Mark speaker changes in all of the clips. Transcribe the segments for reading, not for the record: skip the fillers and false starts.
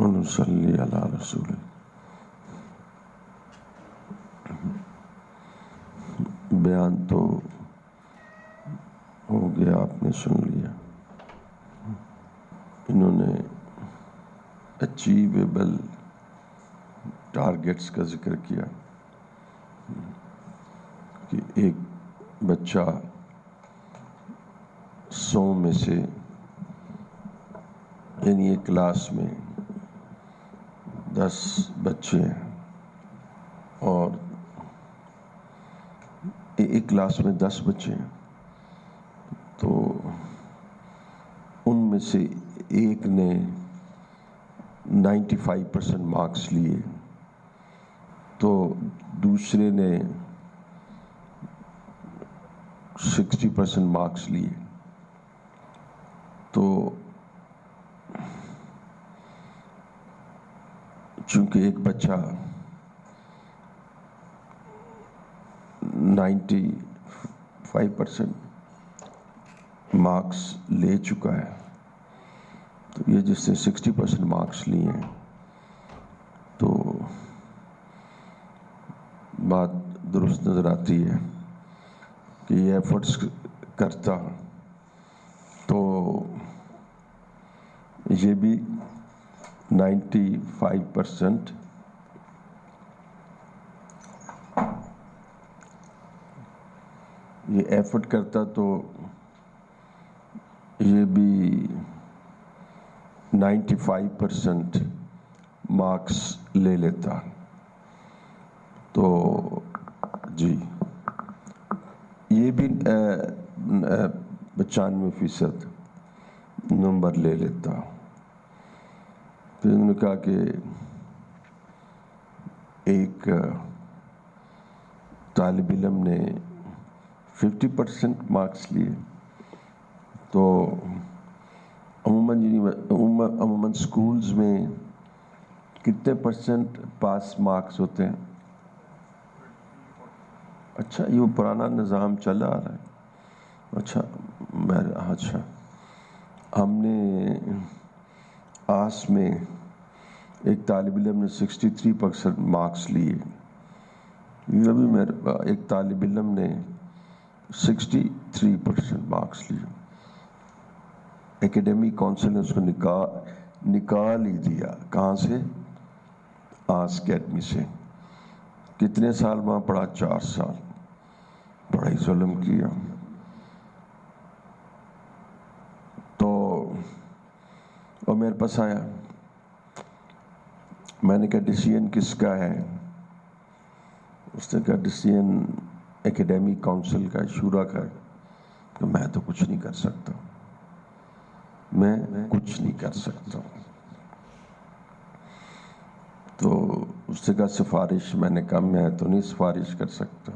Speaker 1: ونصلی علی رسول. بیان تو ہو گیا، آپ نے سن لیا. انہوں نے اچیویبل ٹارگیٹس کا ذکر کیا کہ ایک بچہ 100 میں سے، یعنی ایک کلاس میں 10 بچے ہیں اور ایک کلاس میں 10 بچے ہیں، تو ان میں سے ایک نے 95% مارکس لیے تو دوسرے نے 60% مارکس لیے. تو چونکہ ایک بچہ 95% مارکس لے چکا ہے، تو یہ جس نے 60% مارکس لیے ہیں، تو بات درست نظر آتی ہے کہ یہ ایفرٹس کرتا تو یہ بھی 95% یہ ایفرٹ کرتا تو یہ بھی 95% مارکس لے لیتا. تو جی یہ بھی 95% نمبر لے لیتا. پھر انہوں نے کہا کہ ایک طالب علم نے 50% مارکس لیے. تو عموماً اسکولز میں کتنے % پاس مارکس ہوتے ہیں؟ اچھا، یہ پرانا نظام چلا آ رہا ہے. اچھا ہم نے آس میں ایک طالب علم نے 63% مارکس لیے. یہ بھی ایک طالب علم نے 63% مارکس لیے. اکیڈیمک کونسل نے اس کو نکال ہی دیا. کہاں سے؟ آس اکیڈمی سے. کتنے سال وہاں پڑھا؟ 4 سال. بڑا ہی ظلم کیا. تو وہ میرے پاس آیا، میں نے کہا ڈیسیژن کس کا ہے؟ اس نے کہا ڈیسیژن اکیڈیمک کونسل کا، شورا کا ہے. کہ میں تو کچھ نہیں کر سکتا، میں کچھ نہیں کر سکتا. تو اس نے کہا سفارش. میں نے کہا میں تو نہیں سفارش کر سکتا.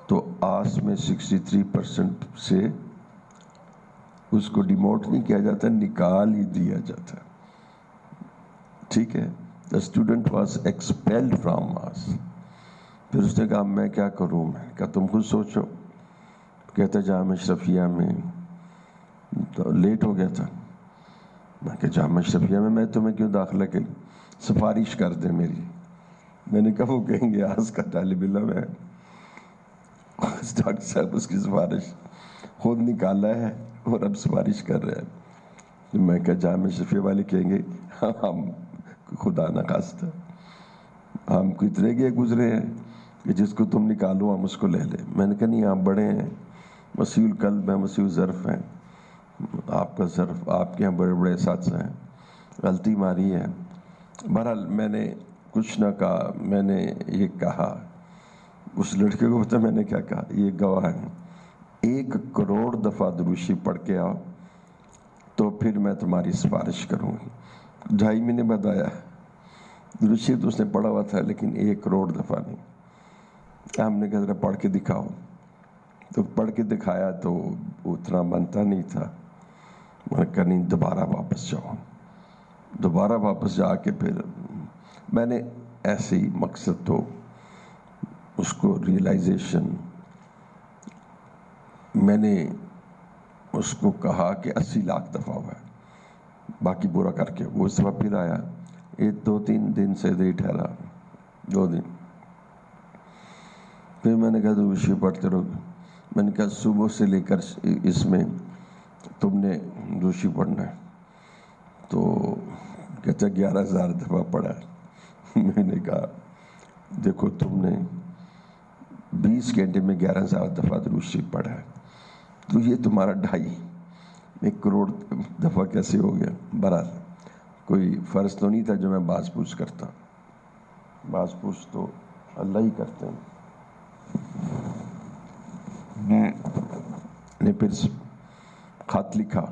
Speaker 1: تو آس میں 63% سے اس کو ڈیموٹ نہیں کیا جاتا، نکال ہی دیا جاتا. ٹھیک ہے. The student was expelled from us. پھر اس نے کہا میں کیا کروں؟ میں نے کہا تم خود سوچو. کہتا جامعہ اشرفیہ میں تو لیٹ ہو گیا تھا. میں کہا جامعہ اشرفیہ میں تمہیں کیوں داخلہ کے لیے سفارش کر دیں میری؟ میں نے کہا وہ کہیں گے آس کا طالب علم ہے، ڈاکٹر صاحب اس کی سفارش خود نکالا ہے اور اب سفارش کر رہے ہیں. میں کہا جامعہ اشرفیہ والے کہیں گے ہم خدا نخواستہ ہم کو اتنے گئے گزرے ہیں کہ جس کو تم نکالو ہم اس کو لے لیں. میں نے کہا نہیں، آپ بڑے ہیں، وسیع القلب ہیں، وسیع الظرف ہیں. آپ کا ظرف، آپ کے یہاں بڑے بڑے اساتذہ ہیں، غلطی ماری ہے. بہرحال میں نے کچھ نہ کہا. میں نے یہ کہا اس لڑکے کو، پتہ میں نے کیا کہا؟ یہ گواہ ہے، 1 کروڑ دفعہ دروشی پڑھ کے آؤ تو پھر میں تمہاری سفارش کروں گی. 2.5 مہینے بعد آیا. دروشی تو اس نے پڑھا ہوا تھا لیکن 1 کروڑ دفعہ نہیں. ہم نے کہا ذرا پڑھ کے دکھاؤ. تو پڑھ کے دکھایا تو اتنا بنتا نہیں تھا. میں نے کہا نہیں، دوبارہ واپس جاؤ. دوبارہ واپس جا کے پھر میں نے ایسے ہی مقصد تو اس کو ریئلائزیشن، میں نے اس کو کہا کہ 80 لاکھ دفعہ ہوا ہے. باقی پورا کر کے وہ اس دفعہ پھر آیا، 2-3 دن سے نہیں ٹھہرا، 2 دن. پھر میں نے کہا روشی پڑھتے رہو. میں نے کہا صبح سے لے کر اس میں تم نے روشی پڑھنا ہے. تو کہتا 11,000 دفعہ پڑھا. میں نے کہا دیکھو تم نے 20 گھنٹے میں 11,000 دفعہ روشی پڑھا ہے، تو یہ تمہارا 2.5 کروڑ دفعہ کیسے ہو گیا؟ برحال کوئی فرض تو نہیں تھا جو میں باز پوچھ کرتا. باز پوچھ تو اللہ ہی کرتے ہیں. میں نے پھر خط لکھا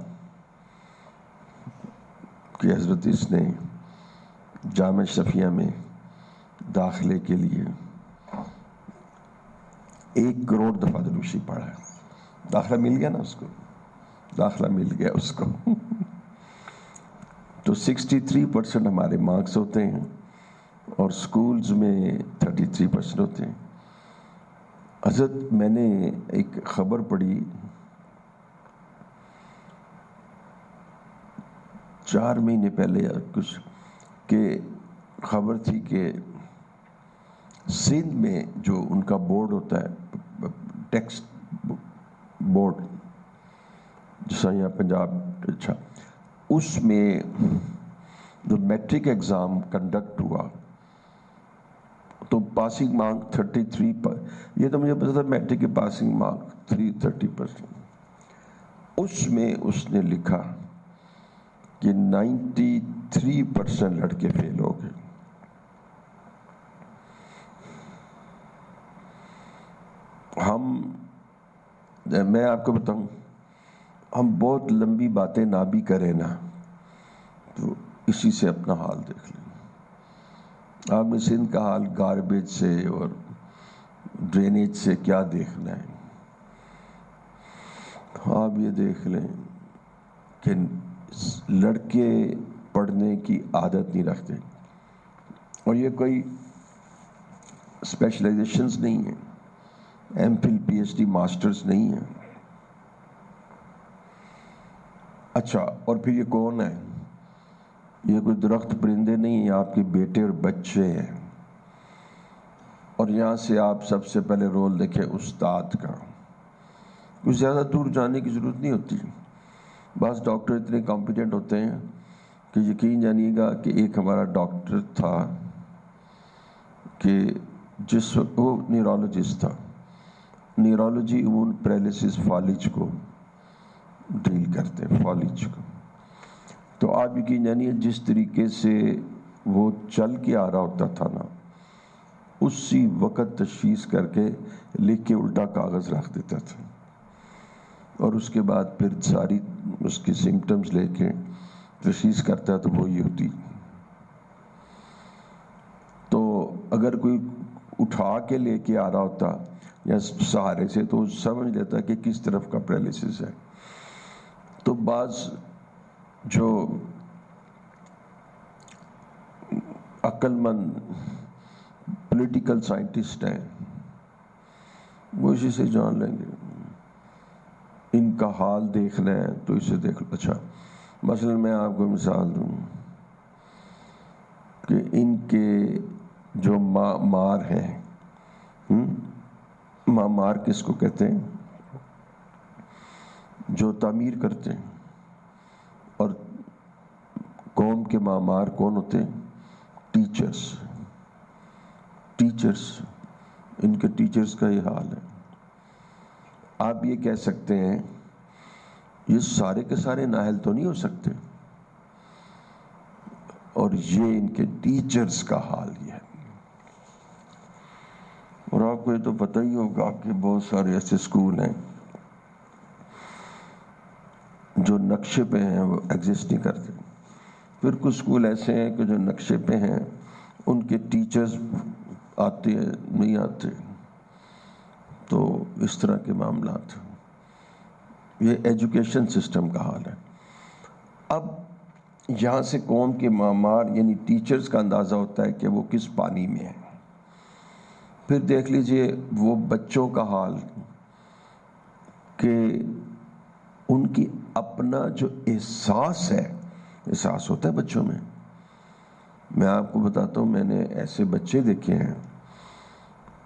Speaker 1: کہ حضرت اس نے جامعہ اشرفیہ میں داخلے کے لیے 1 کروڑ دفعہ دروشی پڑھا ہے. داخلہ مل گیا نا اس کو، داخلہ مل گیا اس کو. تو 63% ہمارے مارکس ہوتے ہیں اور سکولز میں 33% ہوتے ہیں. حضرت میں نے ایک خبر پڑھی 4 مہینے پہلے یا کچھ، کہ خبر تھی کہ سندھ میں جو ان کا بورڈ ہوتا ہے، ٹیکسٹ بورڈ جیسا یہاں پنجاب، اچھا اس میں جو میٹرک ایگزام کنڈکٹ ہوا تو پاسنگ مارک 33 پر، یہ تو مجھے پتا تھا میٹرک کے پاسنگ مارک 30%. اس میں اس نے لکھا کہ 93% لڑکے فیل ہو گئے. میں آپ کو بتاؤں، ہم بہت لمبی باتیں نہ بھی کریں نا تو اسی سے اپنا حال دیکھ لیں. آپ نے سندھ کا حال گاربیج سے اور ڈرینیج سے کیا دیکھنا ہے؟ آپ یہ دیکھ لیں کہ لڑکے پڑھنے کی عادت نہیں رکھتے، اور یہ کوئی اسپیشلائزیشنز نہیں ہیں، M Phil P H D masters نہیں ہیں. اچھا اور پھر یہ کون ہے؟ یہ کوئی درخت پرندے نہیں ہیں، آپ کے بیٹے اور بچے ہیں. اور یہاں سے آپ سب سے پہلے رول دیکھیں استاد کا. کچھ زیادہ دور جانے کی ضرورت نہیں ہوتی. بعض ڈاکٹر اتنے کمپیٹنٹ ہوتے ہیں کہ یقین جانیے گا کہ ایک ہمارا ڈاکٹر تھا کہ جس وقت وہ نیورولوجسٹ تھا، نیورولوجی عموماً پیرالسس فالج کو ڈیل کرتے ہیں، فالج کو. تو آپ یقین جانیے جس طریقے سے وہ چل کے آ رہا ہوتا تھا نا، اسی وقت تشخیص کر کے لکھ کے الٹا کاغذ رکھ دیتا تھا، اور اس کے بعد پھر ساری اس کی سمٹمز لے کے تشخیص کرتا تو وہی ہوتی. تو اگر کوئی اٹھا کے لے کے آ رہا ہوتا یا سہارے سے تو سمجھ لیتا کہ کس طرف کا پیرالسس ہے. تو بعض جو عقل مند پولیٹیکل سائنٹسٹ ہیں وہ اسی سے جان لیں گے. ان کا حال دیکھنا ہے تو اسے دیکھ لو. اچھا مثلا میں آپ کو مثال دوں کہ ان کے جو معمار ہیں، معمار کس کو کہتے ہیں؟ جو تعمیر کرتے ہیں. اور قوم کے معمار کون ہوتے ہیں؟ ٹیچرز. ٹیچرز، ان کے ٹیچرز کا یہ حال ہے. آپ یہ کہہ سکتے ہیں یہ سارے کے سارے نااہل تو نہیں ہو سکتے، اور یہ ان کے ٹیچرز کا حال یہ ہے. اور آپ کو یہ تو پتہ ہی ہوگا کہ بہت سارے ایسے اسکول ہیں جو نقشے پہ ہیں وہ ایگزسٹ نہیں کرتے. پھر کچھ اسکول ایسے ہیں کہ جو نقشے پہ ہیں ان کے ٹیچرز آتے ہیں نہیں آتے. تو اس طرح کے معاملات، یہ ایجوکیشن سسٹم کا حال ہے. اب یہاں سے قوم کے معمار یعنی ٹیچرز کا اندازہ ہوتا ہے کہ وہ کس پانی میں ہیں. پھر دیکھ لیجئے وہ بچوں کا حال کہ ان کی اپنا جو احساس ہے احساس ہوتا ہے بچوں میں. میں آپ کو بتاتا ہوں، میں نے ایسے بچے دیکھے ہیں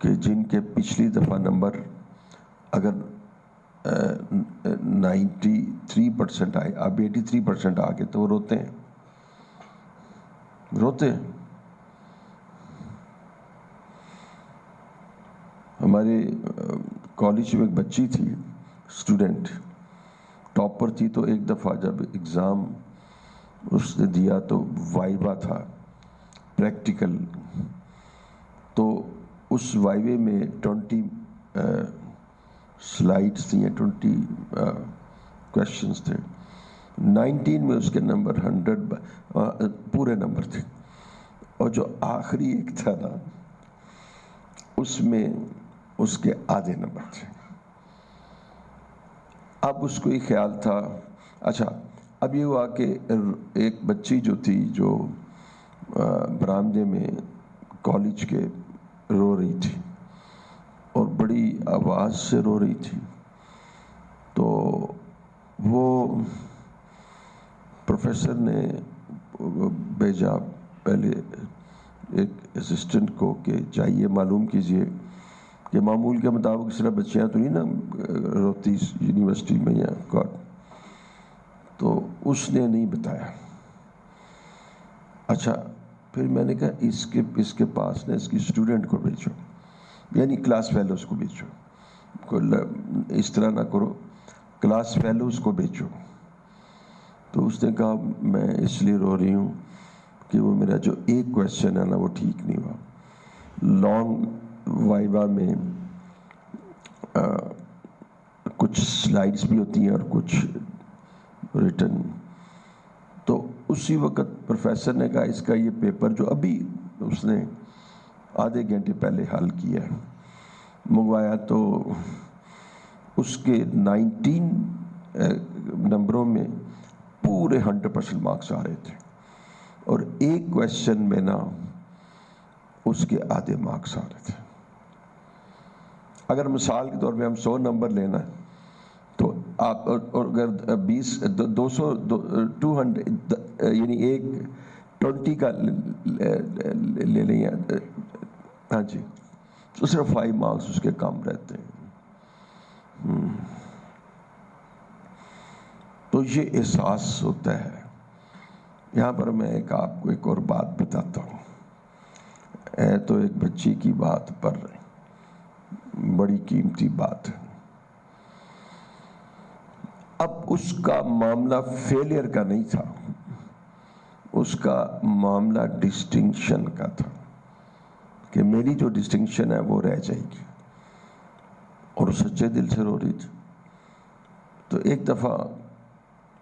Speaker 1: کہ جن کے پچھلی دفعہ نمبر اگر 93% آئے، اب 83% آ گئے تو وہ روتے ہیں. ہمارے کالج میں ایک بچی تھی، اسٹوڈنٹ ٹاپر تھی، تو ایک دفعہ جب ایگزام اس نے دیا تو وائوا تھا پریکٹیکل، تو اس وائوے میں 20 سلائڈس تھیں، 20 کویشچنس تھے. 19 میں اس کے نمبر 100 پورے نمبر تھے، اور جو آخری ایک تھا نا اس میں اس کے آدھے نمبر تھے. اب اس کو یہ خیال تھا، اچھا اب یہ ہوا کہ ایک بچی جو تھی جو برآمدے میں کالج کے رو رہی تھی اور بڑی آواز سے رو رہی تھی، تو وہ پروفیسر نے بھیجا پہلے ایک اسسٹنٹ کو کہ جائیے معلوم کیجئے کہ معمول کے مطابق اس طرح بچیاں تو نہیں نا روتی یونیورسٹی میں یا کالج. تو اس نے نہیں بتایا. اچھا پھر میں نے کہا اس کے پاس نا اس کی اسٹوڈنٹ کو بھیجو، یعنی کلاس فیلوز کو بھیجو، اس طرح نہ کرو، کلاس فیلوز کو بھیجو. تو اس نے کہا میں اس لیے رو رہی ہوں کہ وہ میرا جو ایک کویشچن ہے نا وہ ٹھیک نہیں ہوا. لانگ وائوا میں کچھ سلائڈس بھی ہوتی ہیں اور کچھ ریٹن. تو اسی وقت پروفیسر نے کہا اس کا یہ پیپر جو ابھی اس نے آدھے گھنٹے پہلے حل کیا منگوایا، تو اس کے 19 نمبروں میں پورے 100% مارکس آ رہے تھے، اور ایک کویشچن میں نا اس کے آدھے مارکس آ رہے تھے. اگر مثال کے طور پہ ہم 100 نمبر لینا تو آپ، اور اگر 200 یعنی ایک 20 کا لے لیں، ہاں جی، تو صرف 5 مارکس اس کے کم رہتے ہیں. تو یہ احساس ہوتا ہے. یہاں پر میں آپ کو ایک اور بات بتاتا ہوں. تو ایک بچی کی بات پر بڑی قیمتی بات ہے. اب اس کا معاملہ فیلئر کا نہیں تھا، اس کا معاملہ ڈسٹنکشن کا تھا کہ میری جو ڈسٹنکشن ہے وہ رہ جائے گی، اور سچے دل سے رو رہی تھی. تو ایک دفعہ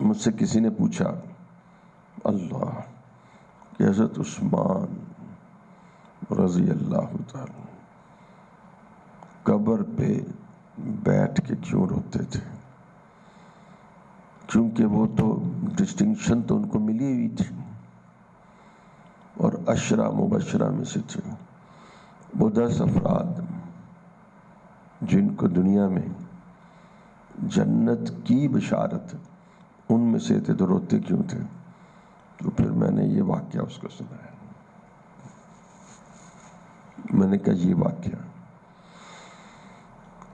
Speaker 1: مجھ سے کسی نے پوچھا، اللہ کہ حضرت عثمان رضی اللہ تعالی قبر پہ بیٹھ کے کیوں روتے تھے؟ کیونکہ وہ تو ڈسٹنکشن تو ان کو ملی ہوئی تھی، اور 10 مبشرہ میں سے تھے وہ 10 افراد جن کو دنیا میں جنت کی بشارت ان میں سے تھے، تو روتے کیوں تھے؟ تو پھر میں نے یہ واقعہ اس کو سنایا. میں نے کہا یہ واقعہ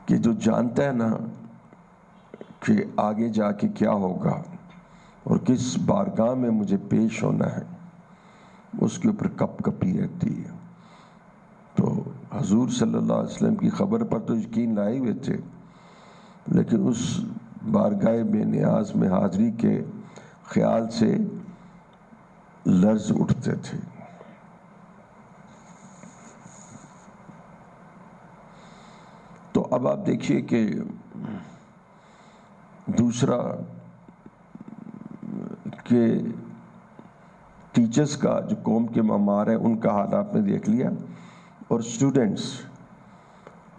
Speaker 1: کہ جو جانتا ہے نا کہ آگے جا کے کیا ہوگا اور کس بارگاہ میں مجھے پیش ہونا ہے، اس کے اوپر کپ کپی رہتی ہے. تو حضور صلی اللہ علیہ وسلم کی خبر پر تو یقین لائے ہوئے تھے، لیکن اس بارگاہ بے نیاز میں حاضری کے خیال سے لرز اٹھتے تھے. تو اب آپ دیکھیے کہ دوسرا کہ ٹیچرز کا جو قوم کے معمار ہیں ان کا حال آپ نے دیکھ لیا، اور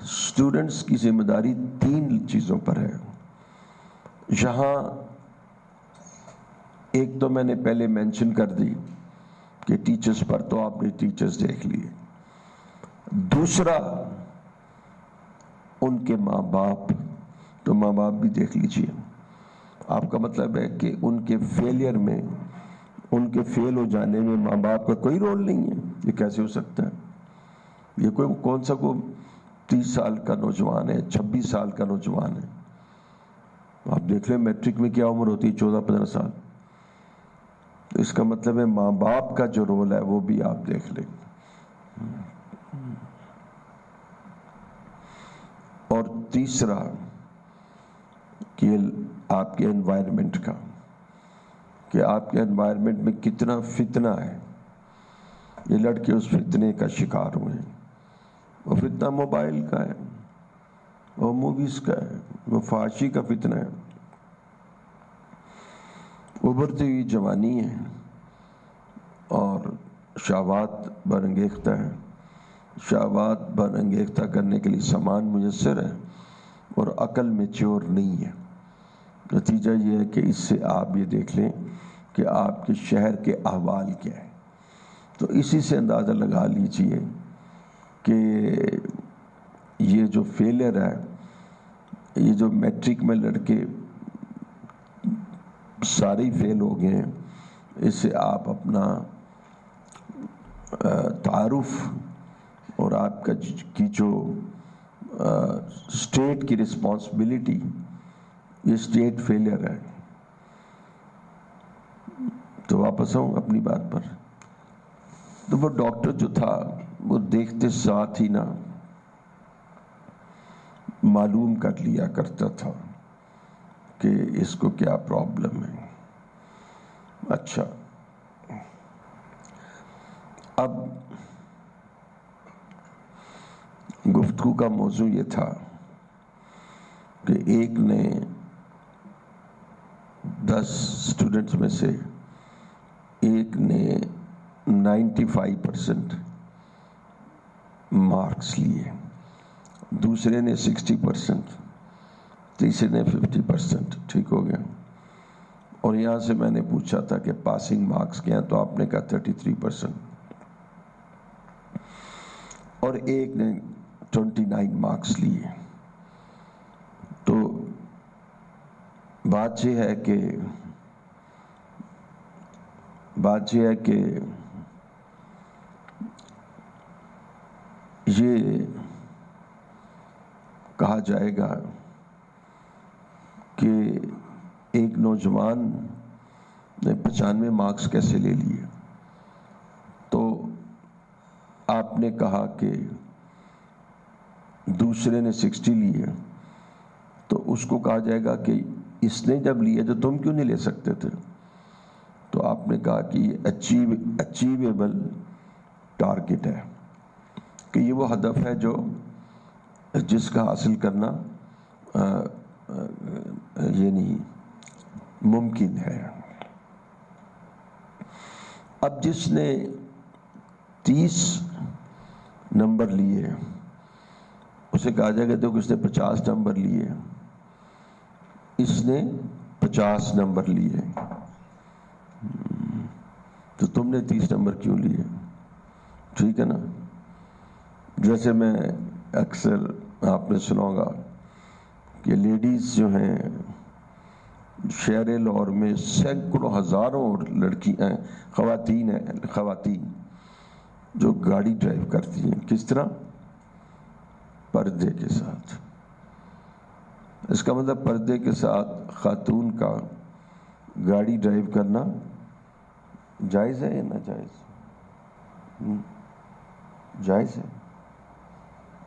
Speaker 1: اسٹوڈنٹس کی ذمہ داری 3 چیزوں پر ہے. یہاں ایک تو میں نے پہلے مینشن کر دی کہ ٹیچرز پر تو آپ نے ٹیچرز دیکھ لیے. دوسرا ان کے ماں باپ، تو ماں باپ بھی دیکھ لیجئے. آپ کا مطلب ہے کہ ان کے فیلئر میں ان کے فیل ہو جانے میں ماں باپ کا کوئی رول نہیں ہے؟ یہ کیسے ہو سکتا ہے؟ یہ کون سا 30 سال کا نوجوان ہے، 26 سال کا نوجوان ہے، آپ دیکھ لیں میٹرک میں کیا عمر ہوتی ہے، 14-15 سال. تو اس کا مطلب ہے ماں باپ کا جو رول ہے وہ بھی آپ دیکھ لیں. اور تیسرا کہ آپ کے انوائرمنٹ کا، کہ آپ کے انوائرمنٹ میں کتنا فتنہ ہے. یہ لڑکے اس فتنے کا شکار ہوئے ہیں. وہ فتنہ موبائل کا ہے، وہ موویز کا ہے، وہ فحاشی کا فتنہ ہے. ابھرتی ہوئی جوانی ہے اور شہوات برانگیختہ ہے. شہوات برانگیختہ کرنے کے لیے سامان میسر ہے اور عقل میچور نہیں ہے. نتیجہ یہ ہے کہ اس سے آپ یہ دیکھ لیں کہ آپ کے شہر کے احوال کیا ہے. تو اسی سے اندازہ لگا لیجئے کہ یہ جو فیلر ہے، یہ جو میٹرک میں لڑکے سارے ہی فیل ہو گئے ہیں، اس سے آپ اپنا تعارف اور آپ کی جو اسٹیٹ کی رسپانسبلٹی، یہ اسٹیٹ فیلئر ہے. تو واپس آؤں اپنی بات پر. تو وہ ڈاکٹر جو تھا وہ دیکھتے ساتھ ہی نا معلوم کر لیا کرتا تھا کہ اس کو کیا پرابلم ہے. اچھا، اب گفتگو کا موضوع یہ تھا کہ ایک نے 10 اسٹوڈنٹس میں سے ایک نے 95% مارکس لیے، دوسرے نے 60%، تیسرے نے 50%. ٹھیک ہو گیا. اور یہاں سے میں نے پوچھا تھا کہ پاسنگ مارکس کیا ہیں، تو آپ نے کہا 33%. اور ایک نے 29 مارکس لیے. تو بات یہ ہے کہ یہ کہا جائے گا کہ ایک نوجوان نے 95 مارکس کیسے لے لیے. تو آپ نے کہا کہ دوسرے نے 60 لیے، تو اس کو کہا جائے گا کہ اس نے جب لیے تو تم کیوں نہیں لے سکتے تھے. تو آپ نے کہا کہ یہ اچیویبل ٹارگٹ ہے، کہ یہ وہ ہدف ہے جس کا حاصل کرنا یہ نہیں ممکن ہے. اب جس نے 30 نمبر لیے اسے کہا جائے گا تو اس نے 50 نمبر لیے، اس نے 50 نمبر لیے، تو تم نے 30 نمبر کیوں لیے. ٹھیک ہے نا. جیسے میں اکثر آپ نے سنا ہوگا کہ لیڈیز جو ہیں شہر لاہور میں سینکڑوں ہزاروں لڑکیاں خواتین جو گاڑی ڈرائیو کرتی ہیں. کس طرح؟ پردے کے ساتھ. اس کا مطلب پردے کے ساتھ خاتون کا گاڑی ڈرائیو کرنا جائز ہے یا ناجائز؟ جائز ہے.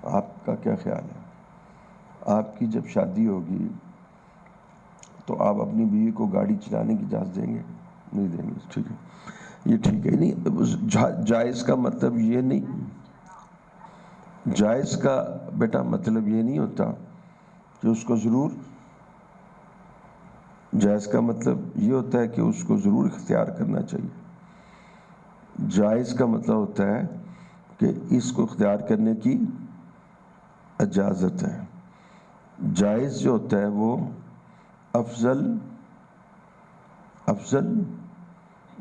Speaker 1: آپ کا کیا خیال ہے؟ آپ کی جب شادی ہوگی تو آپ اپنی بیوی کو گاڑی چلانے کی اجازت دیں گے؟ نہیں دیں گے. ٹھیک ہے، یہ ٹھیک ہے. نہیں، جائز کا مطلب یہ نہیں، جائز کا بیٹا مطلب یہ نہیں ہوتا کہ اس کو ضرور، جائز کا مطلب یہ ہوتا ہے کہ اس کو ضرور اختیار کرنا چاہیے. جائز کا مطلب ہوتا ہے کہ اس کو اختیار کرنے کی اجازت ہے. جائز جو ہوتا ہے وہ افضل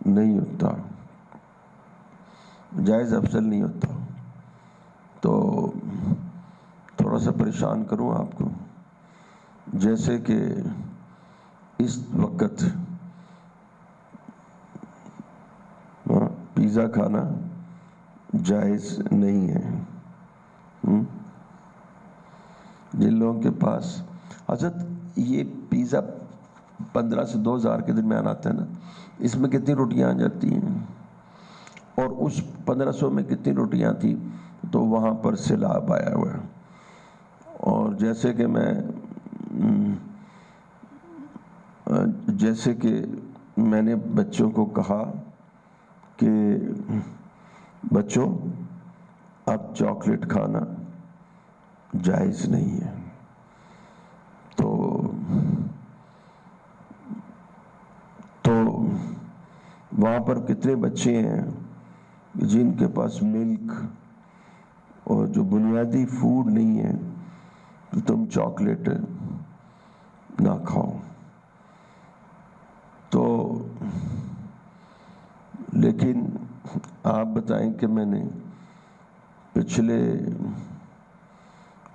Speaker 1: نہیں ہوتا. جائز افضل نہیں ہوتا. تو تھوڑا سا پریشان کروں آپ کو. جیسے کہ اس وقت پیزا کھانا جائز نہیں ہے. جن لوگوں کے پاس حضرت یہ پیزا 15 سے 2000 کے درمیان آتا ہے نا، اس میں کتنی روٹیاں آ جاتی ہیں، اور اس 1500 میں کتنی روٹیاں تھی، تو وہاں پر سیلاب آیا ہوا ہے. اور جیسے کہ میں نے بچوں کو کہا کہ بچوں اب چاکلیٹ کھانا جائز نہیں ہے، تو وہاں پر کتنے بچے ہیں جن کے پاس ملک اور جو بنیادی فوڈ نہیں ہے، تو تم چاکلیٹ نہ کھاؤ. تو لیکن آپ بتائیں کہ میں نے پچھلے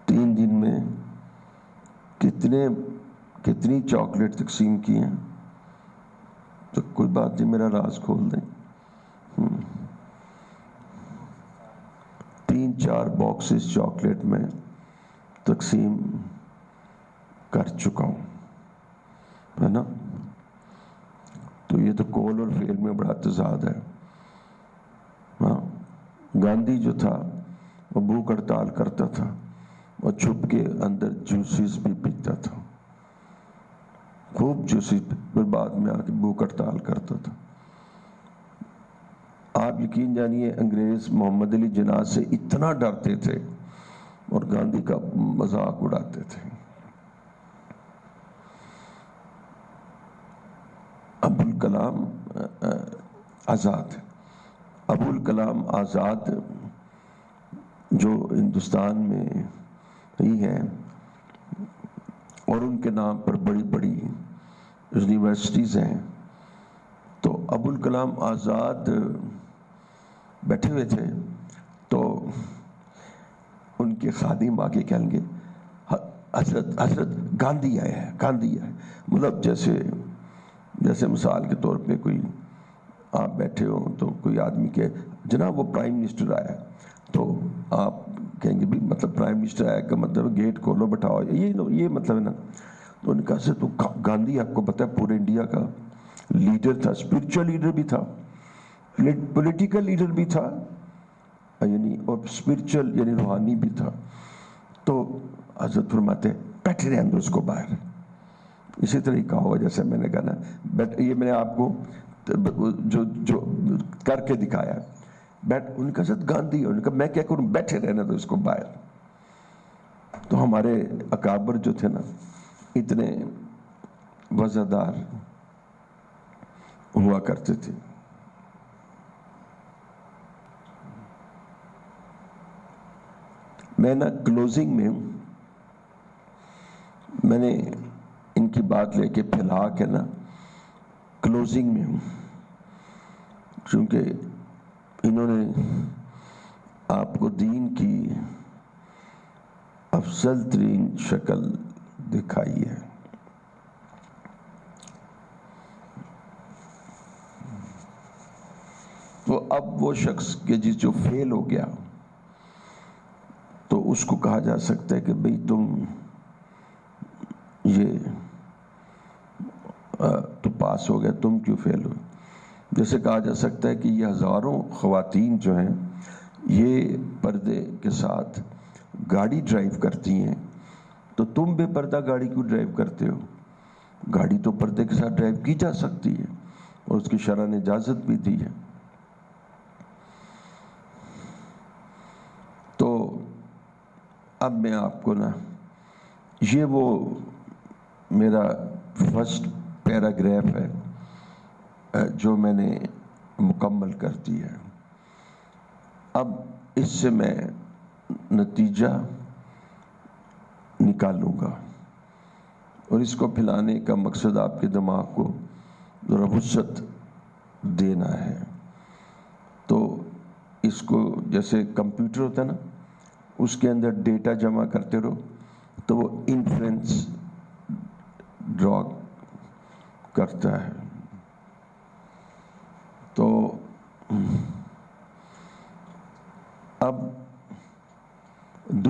Speaker 1: 3 دن میں کتنی چاکلیٹ تقسیم کی ہیں. تو کوئی بات نہیں، میرا راز کھول دیں. 3-4 باکسز چاکلیٹ میں تقسیم کر چکا ہوں، ہے نا. تو یہ تو کول اور فیل میں بڑا تضاد ہے. ہاں، گاندھی جو تھا وہ بھوک ہڑتال کرتا تھا اور چھپ کے اندر جوسز بھی پیتا تھا، خوب جوسز، پھر بعد میں آ کے بھوک ہڑتال کرتا تھا. آپ یقین جانیے انگریز محمد علی جناح سے اتنا ڈرتے تھے اور گاندھی کا مذاق اڑاتے تھے. ابو الکلام آزاد جو ہندوستان میں ہی ہے، اور ان کے نام پر بڑی بڑی یونیورسٹیز ہیں. تو ابو الکلام آزاد بیٹھے ہوئے تھے، تو ان کے خادم آگے کہیں گے حضرت گاندھی آیا ہے. مطلب جیسے مثال کے طور پہ کوئی آپ بیٹھے ہو تو کوئی آدمی کہ جناب وہ پرائم منسٹر آیا، تو آپ کہیں گے بھی مطلب پرائم منسٹر آیا کا مطلب گیٹ کھولو بٹھاؤ، یہ مطلب ہے نا. تو ان کا تو گاندھی آپ کو پتہ ہے پورے انڈیا کا لیڈر تھا، اسپرچل لیڈر بھی تھا، پولیٹیکل لیڈر بھی تھا، یعنی اور اسپرچل یعنی روحانی بھی تھا. تو حضرت فرماتے بیٹھے رہے اندر اس کو باہر. اسی طریقہ ہوگا جیسے میں نے کہا نا، یہ میں نے آپ کو جو کر کے دکھایا. ان کا حضرت گاندھی، ان کا میں کیا کروں، بیٹھے رہنا تو اس کو باہر. تو ہمارے اکابر جو تھے نا اتنے وزادار ہوا کرتے تھے. میں نا کلوزنگ میں نے ان کی بات لے کے پھیلا کے نا کلوزنگ میں ہوں، چونکہ انہوں نے آپ کو دین کی افضل ترین شکل دکھائی ہے. تو اب وہ شخص کہ جو فیل ہو گیا تو اس کو کہا جا سکتا ہے کہ بھئی تم تو پاس ہو گیا، تم کیوں فیل ہو. جیسے کہا جا سکتا ہے کہ یہ ہزاروں خواتین جو ہیں یہ پردے کے ساتھ گاڑی ڈرائیو کرتی ہیں، تو تم بے پردہ گاڑی کیوں ڈرائیو کرتے ہو. گاڑی تو پردے کے ساتھ ڈرائیو کی جا سکتی ہے اور اس کی شرع نے اجازت بھی دی ہے. تو اب میں آپ کو نا یہ وہ میرا فرسٹ پیراگراف ہے جو میں نے مکمل کر دی ہے. اب اس سے میں نتیجہ نکالوں گا اور اس کو پھیلانے کا مقصد آپ کے دماغ کو ذرا وسعت دینا ہے. تو اس کو جیسے کمپیوٹر ہوتا ہے نا، اس کے اندر ڈیٹا جمع کرتے رہو تو وہ انفرنس ڈرا کرتا ہے. تو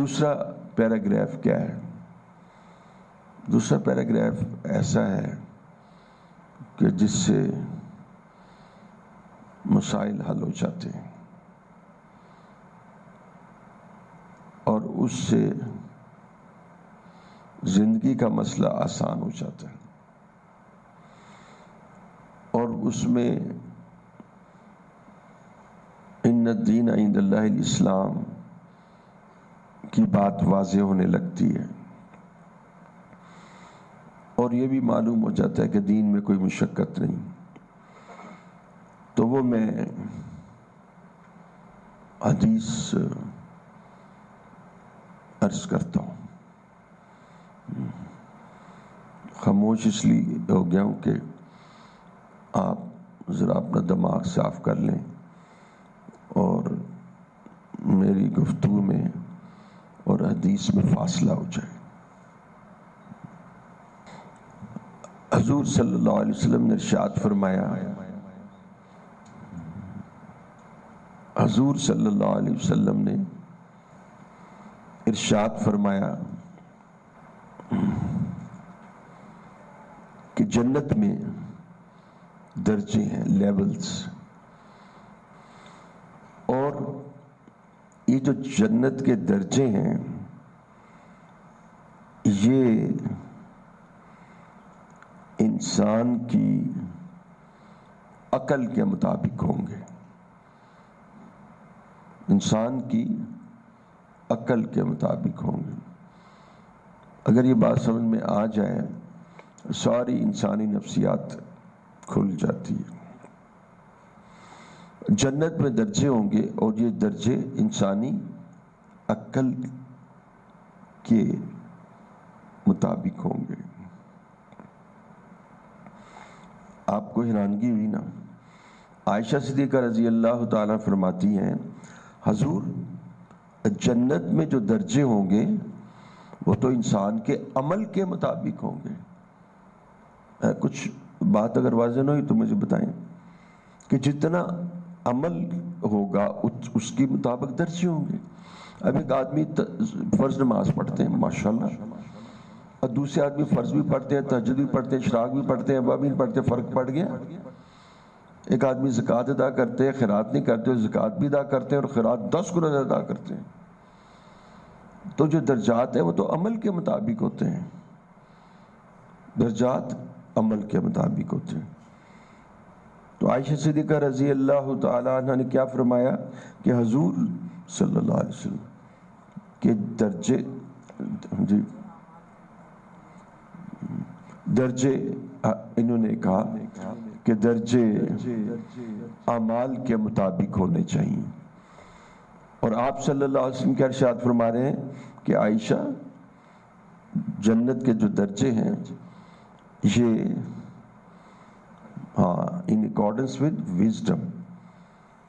Speaker 1: دوسرا پیراگراف کیا ہے؟ دوسرا پیراگراف ایسا ہے کہ جس سے مسائل حل ہو جاتے ہیں اور اس سے زندگی کا مسئلہ آسان ہو جاتا ہے، اور اس میں ان الدین عند اللہ الاسلام کی بات واضح ہونے لگتی ہے، اور یہ بھی معلوم ہو جاتا ہے کہ دین میں کوئی مشقت نہیں۔ تو وہ میں حدیث عرض کرتا ہوں، خاموش اس لیے ہو گیا ہوں کہ آپ ذرا اپنا دماغ صاف کر لیں اور میری گفتگو میں اور حدیث میں فاصلہ ہو جائے۔ حضور صلی اللہ علیہ وسلم نے ارشاد فرمایا، حضور صلی اللہ علیہ وسلم نے ارشاد فرمایا کہ جنت میں درجے ہیں، لیولز، اور یہ جو جنت کے درجے ہیں یہ انسان کی عقل کے مطابق ہوں گے، انسان کی عقل کے مطابق ہوں گے۔ اگر یہ بات سمجھ میں آ جائے ساری انسانی نفسیات کھل جاتی ہے۔ جنت میں درجے ہوں گے اور یہ درجے انسانی عقل کے مطابق ہوں گے۔ آپ کو حیرانگی ہوئی نا؟ عائشہ صدیقہ رضی اللہ تعالیٰ فرماتی ہیں، حضور جنت میں جو درجے ہوں گے وہ تو انسان کے عمل کے مطابق ہوں گے۔ کچھ بات اگر واضح نہ ہوئی تو مجھے بتائیں کہ جتنا عمل ہوگا اس کے مطابق درجے ہوں گے۔ اب ایک آدمی فرض نماز پڑھتے ہیں ماشاءاللہ، اور دوسرے آدمی فرض بھی پڑھتے ہیں، تہجد بھی پڑھتے ہیں، اشراق بھی پڑھتے ہیں، ابا بھی پڑھتے ہیں، فرق پڑ گیا۔ ایک آدمی زکوٰۃ ادا کرتے ہیں، خیرات نہیں کرتے، زکوٰۃ بھی ادا کرتے ہیں اور خیرات 10 گنا ادا کرتے ہیں۔ تو جو درجات ہیں وہ تو عمل کے مطابق ہوتے ہیں، درجات عمل کے مطابق ہوتے ہیں۔ تو عائشہ صدیقہ رضی اللہ تعالیٰ عنہ نے کیا فرمایا کہ حضور صلی اللہ علیہ وسلم کے درجے انہوں نے کہا کہ درجے اعمال کے مطابق ہونے چاہیے، اور آپ صلی اللہ علیہ وسلم کیا ارشاد فرما رہے ہیں کہ عائشہ جنت کے جو درجے ہیں یہ ان اکارڈنس ود وزڈم،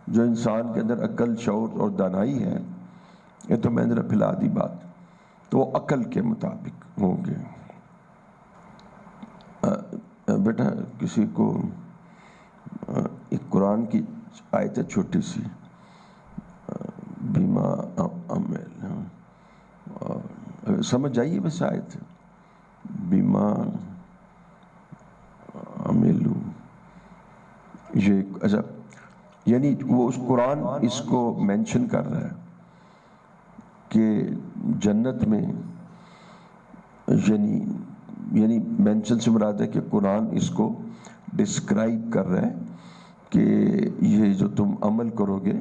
Speaker 1: جو انسان کے اندر عقل، شعور اور دانائی ہے، یہ تو میں نے پھیلا دی بات، تو وہ عقل کے مطابق ہوں گے۔ بیٹا کسی کو ایک قرآن کی آیت ہے چھوٹی سی، بیما عمل، سمجھ آئیے بس آیت، بیما عملو، یہ اچھا، یعنی وہ اس قرآن اس کو مینشن کر رہا ہے کہ جنت میں، یعنی مینشن سے مراد ہے کہ قرآن اس کو ڈسکرائب کر رہا ہے کہ یہ جو تم عمل کرو گے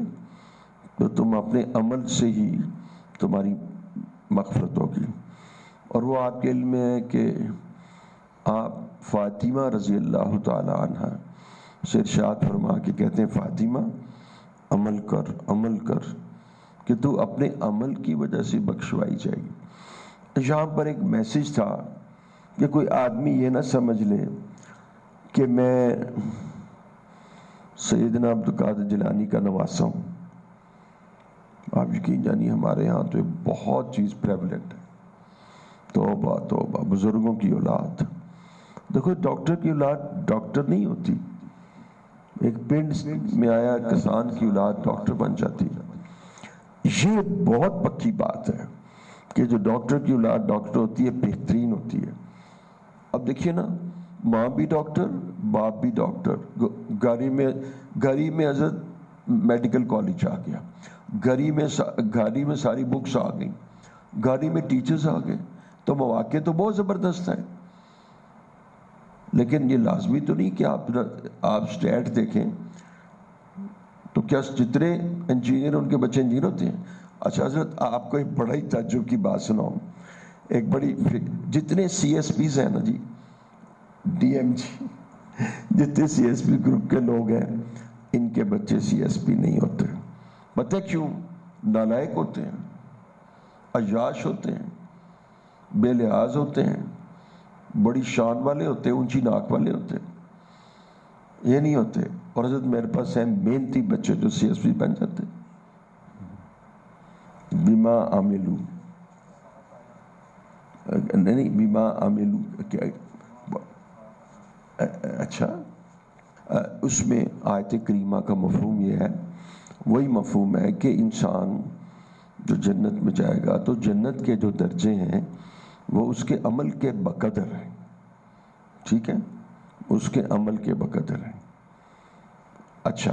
Speaker 1: تو تم اپنے عمل سے ہی تمہاری مغفرت ہوگی۔ اور وہ آپ کے علم میں ہے کہ آپ فاطمہ رضی اللہ تعالی عنہ سے ارشاد فرما کے کہتے ہیں، فاطمہ عمل کر کہ تو اپنے عمل کی وجہ سے بخشوائی جائے گی۔ یہاں پر ایک میسج تھا کہ کوئی آدمی یہ نہ سمجھ لے کہ میں سیدنا عبدالقادر جیلانی کا نواسا ہوں۔ آپ یقین جانیے ہمارے ہاں تو بہت چیز پریولنٹ ہے، توبہ، بزرگوں کی اولاد۔ دیکھو ڈاکٹر کی اولاد ڈاکٹر نہیں ہوتی، ایک پنڈ میں آیا کسان کی اولاد ڈاکٹر بن جاتی۔ یہ بہت پکی بات ہے کہ جو ڈاکٹر کی اولاد ڈاکٹر ہوتی ہے بہترین ہوتی ہے. اب دیکھیے نا، ماں بھی ڈاکٹر باپ بھی ڈاکٹر، گھری میں حضرت میڈیکل کالج آ گیا، گھری میں ساری بکس آ گئیں، گھری میں ٹیچرز آ گئے، تو مواقع تو بہت زبردست ہیں. لیکن یہ لازمی تو نہیں کہ آپ اسٹیٹ دیکھیں تو کیا جتنے انجینئر ان کے بچے انجینئر ہوتے ہیں. اچھا حضرت آپ کو ایک بڑا ہی تعجب کی بات سناؤں، ایک بڑی جتنے سی ایس پیز ہیں نا جی، ڈی ایم جی، جتنے سی ایس پی گروپ کے لوگ ہیں ان کے بچے سی ایس پی نہیں ہوتے. پتہ کیوں؟ نالائق ہوتے ہیں، عیاش ہوتے ہیں، بے لحاظ ہوتے ہیں، بڑی شان والے ہوتے ہیں، اونچی ناک والے ہوتے ہیں، یہ نہیں ہوتے. اور حضرت میرے پاس ہیں محنتی بچے جو سی ایس پی بن جاتے بیما عاملو، نہیں بیما عاملو کیا، اچھا اس میں آیت کریمہ کا مفہوم یہ ہے، وہی مفہوم ہے کہ انسان جو جنت میں جائے گا تو جنت کے جو درجے ہیں وہ اس کے عمل کے بقدر ہیں. ٹھیک ہے، اس کے عمل کے بقدر ہیں. اچھا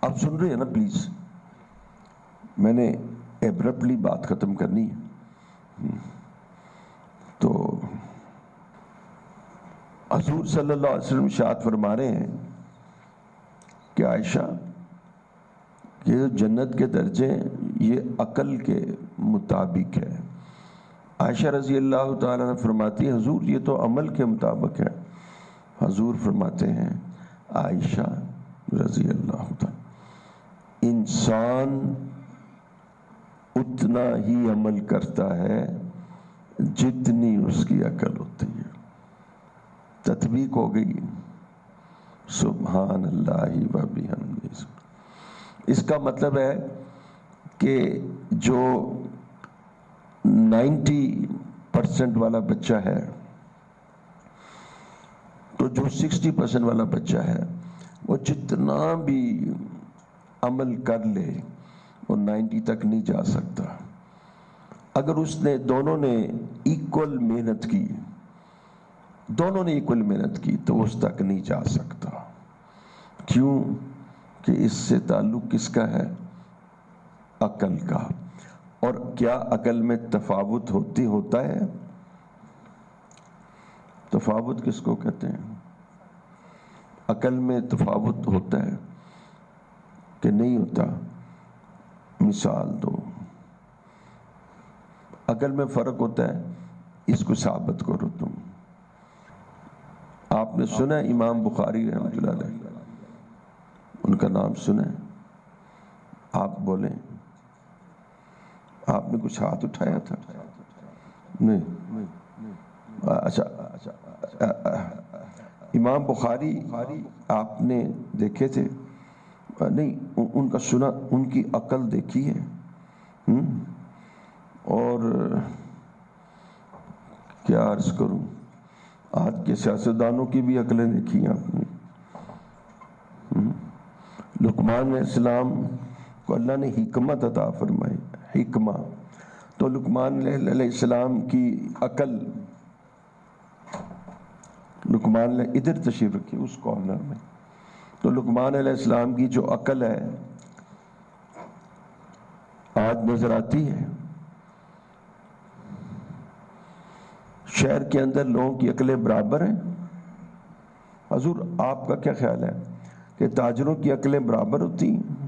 Speaker 1: آپ سن رہے ہیں نا پلیز، میں نے ایبرپٹلی بات ختم کرنی ہے. تو حضور صلی اللہ علیہ وسلم ارشاد فرما رہے ہیں کہ عائشہ، یہ جنت کے درجے یہ عقل کے مطابق ہے. عائشہ رضی اللہ تعالیٰ عنہ فرماتی ہے حضور یہ تو عمل کے مطابق ہے. حضور فرماتے ہیں عائشہ رضی اللہ تعالیٰ، انسان اتنا ہی عمل کرتا ہے جتنی اس کی عقل ہوتی ہے. تطبیق ہو گئی، سبحان اللہ و بحمدہ. اس کا مطلب ہے کہ جو 90% والا بچہ ہے تو جو 60% والا بچہ ہے وہ جتنا بھی عمل کر لے وہ 90 تک نہیں جا سکتا. اگر اس نے دونوں نے ایکول محنت کی، دونوں نے ایکول محنت کی تو اس تک نہیں جا سکتا. کیوں؟ کہ اس سے تعلق کس کا ہے؟ عقل کا. اور کیا عقل میں تفاوت ہوتا ہے؟ تفاوت کس کو کہتے ہیں؟ عقل میں تفاوت ہوتا ہے کہ نہیں ہوتا؟ مثال دو. عقل میں فرق ہوتا ہے، اس کو ثابت کرو تم. آپ نے سنا ہے امام بخاری رحمۃ اللہ علیہ، ان کا نام سنا ہے؟ آپ بولیں. آپ نے کچھ ہاتھ اٹھایا تھا؟ نہیں. اچھا، امام بخاری آپ نے دیکھے تھے؟ نہیں، ان کا سنا، ان کی عقل دیکھی ہے. اور کیا عرض کروں، آج کے سیاستدانوں کی بھی عقلیں دیکھی ہیں آپ نے. لقمان علیہ السلام کو اللہ نے حکمت عطا فرمائی، حکمہ. تو لقمان علیہ السلام کی عقل، لقمان ادھر تشریف رکھیے اس کارنر میں. تو لقمان علیہ السلام کی جو عقل ہے آج نظر آتی ہے. شہر کے اندر لوگوں کی عقلیں برابر ہیں؟ حضور آپ کا کیا خیال ہے کہ تاجروں کی عقلیں برابر ہوتی ہیں؟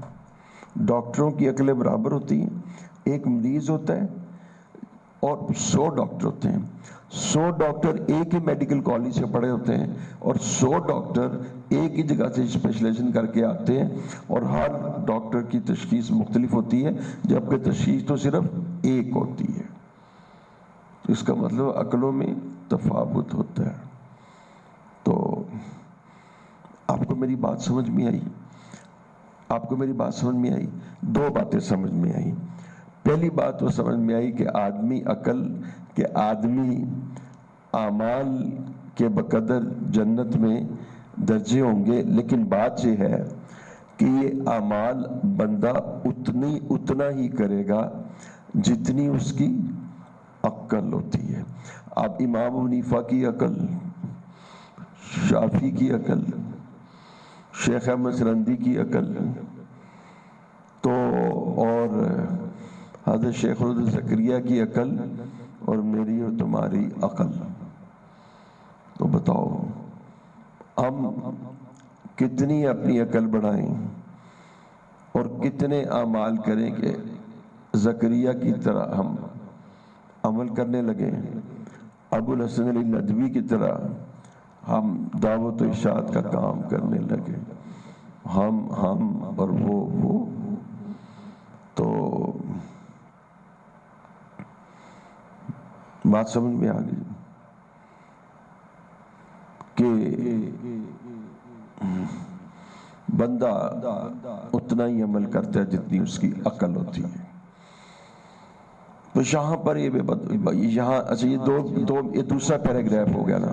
Speaker 1: ڈاکٹروں کی عقلیں برابر ہوتی ہیں؟ ایک مریض ہوتا ہے اور 100 ڈاکٹر ہوتے ہیں. 100 ڈاکٹر ایک ہی میڈیکل کالج سے پڑھے ہوتے ہیں اور 100 ڈاکٹر ایک ہی جگہ سے اسپیشلائزیشن کر کے آتے ہیں، اور ہر ڈاکٹر کی تشخیص مختلف ہوتی ہے جبکہ تشخیص تو صرف ایک ہوتی ہے. تو اس کا مطلب عقلوں میں تفاوت ہوتا ہے. تو آپ کو میری بات سمجھ میں آئی؟ آپ کو میری بات سمجھ میں آئی؟ 2 باتیں سمجھ میں آئی. پہلی بات وہ سمجھ میں آئی کہ آدمی عقل کہ آدمی اعمال کے بقدر جنت میں درجے ہوں گے. لیکن بات یہ ہے کہ یہ اعمال بندہ اتنا ہی کرے گا جتنی اس کی عقل ہوتی ہے. اب امام حنیفہ کی عقل، شافعی کی عقل، شیخ احمد سرندی کی عقل تو اور حضرت شیخ الحدیث زکریا کی عقل اور میری اور تمہاری عقل، تو بتاؤ ہم کتنی اپنی عقل بڑھائیں اور کتنے اعمال کریں کہ زکریا کی طرح ہم عمل کرنے لگے، ابو الحسن علی ندوی کی طرح ہم دعوت و ارشاد کا کام کرنے لگے، ہم اور وہ تو بات سمجھ میں آ گئی کہ بندہ اتنا ہی عمل کرتا ہے جتنی اس کی عقل ہوتی ہے. تو یہاں پر یہاں اچھا یہ دوسرا پیراگراف ہو گیا نا.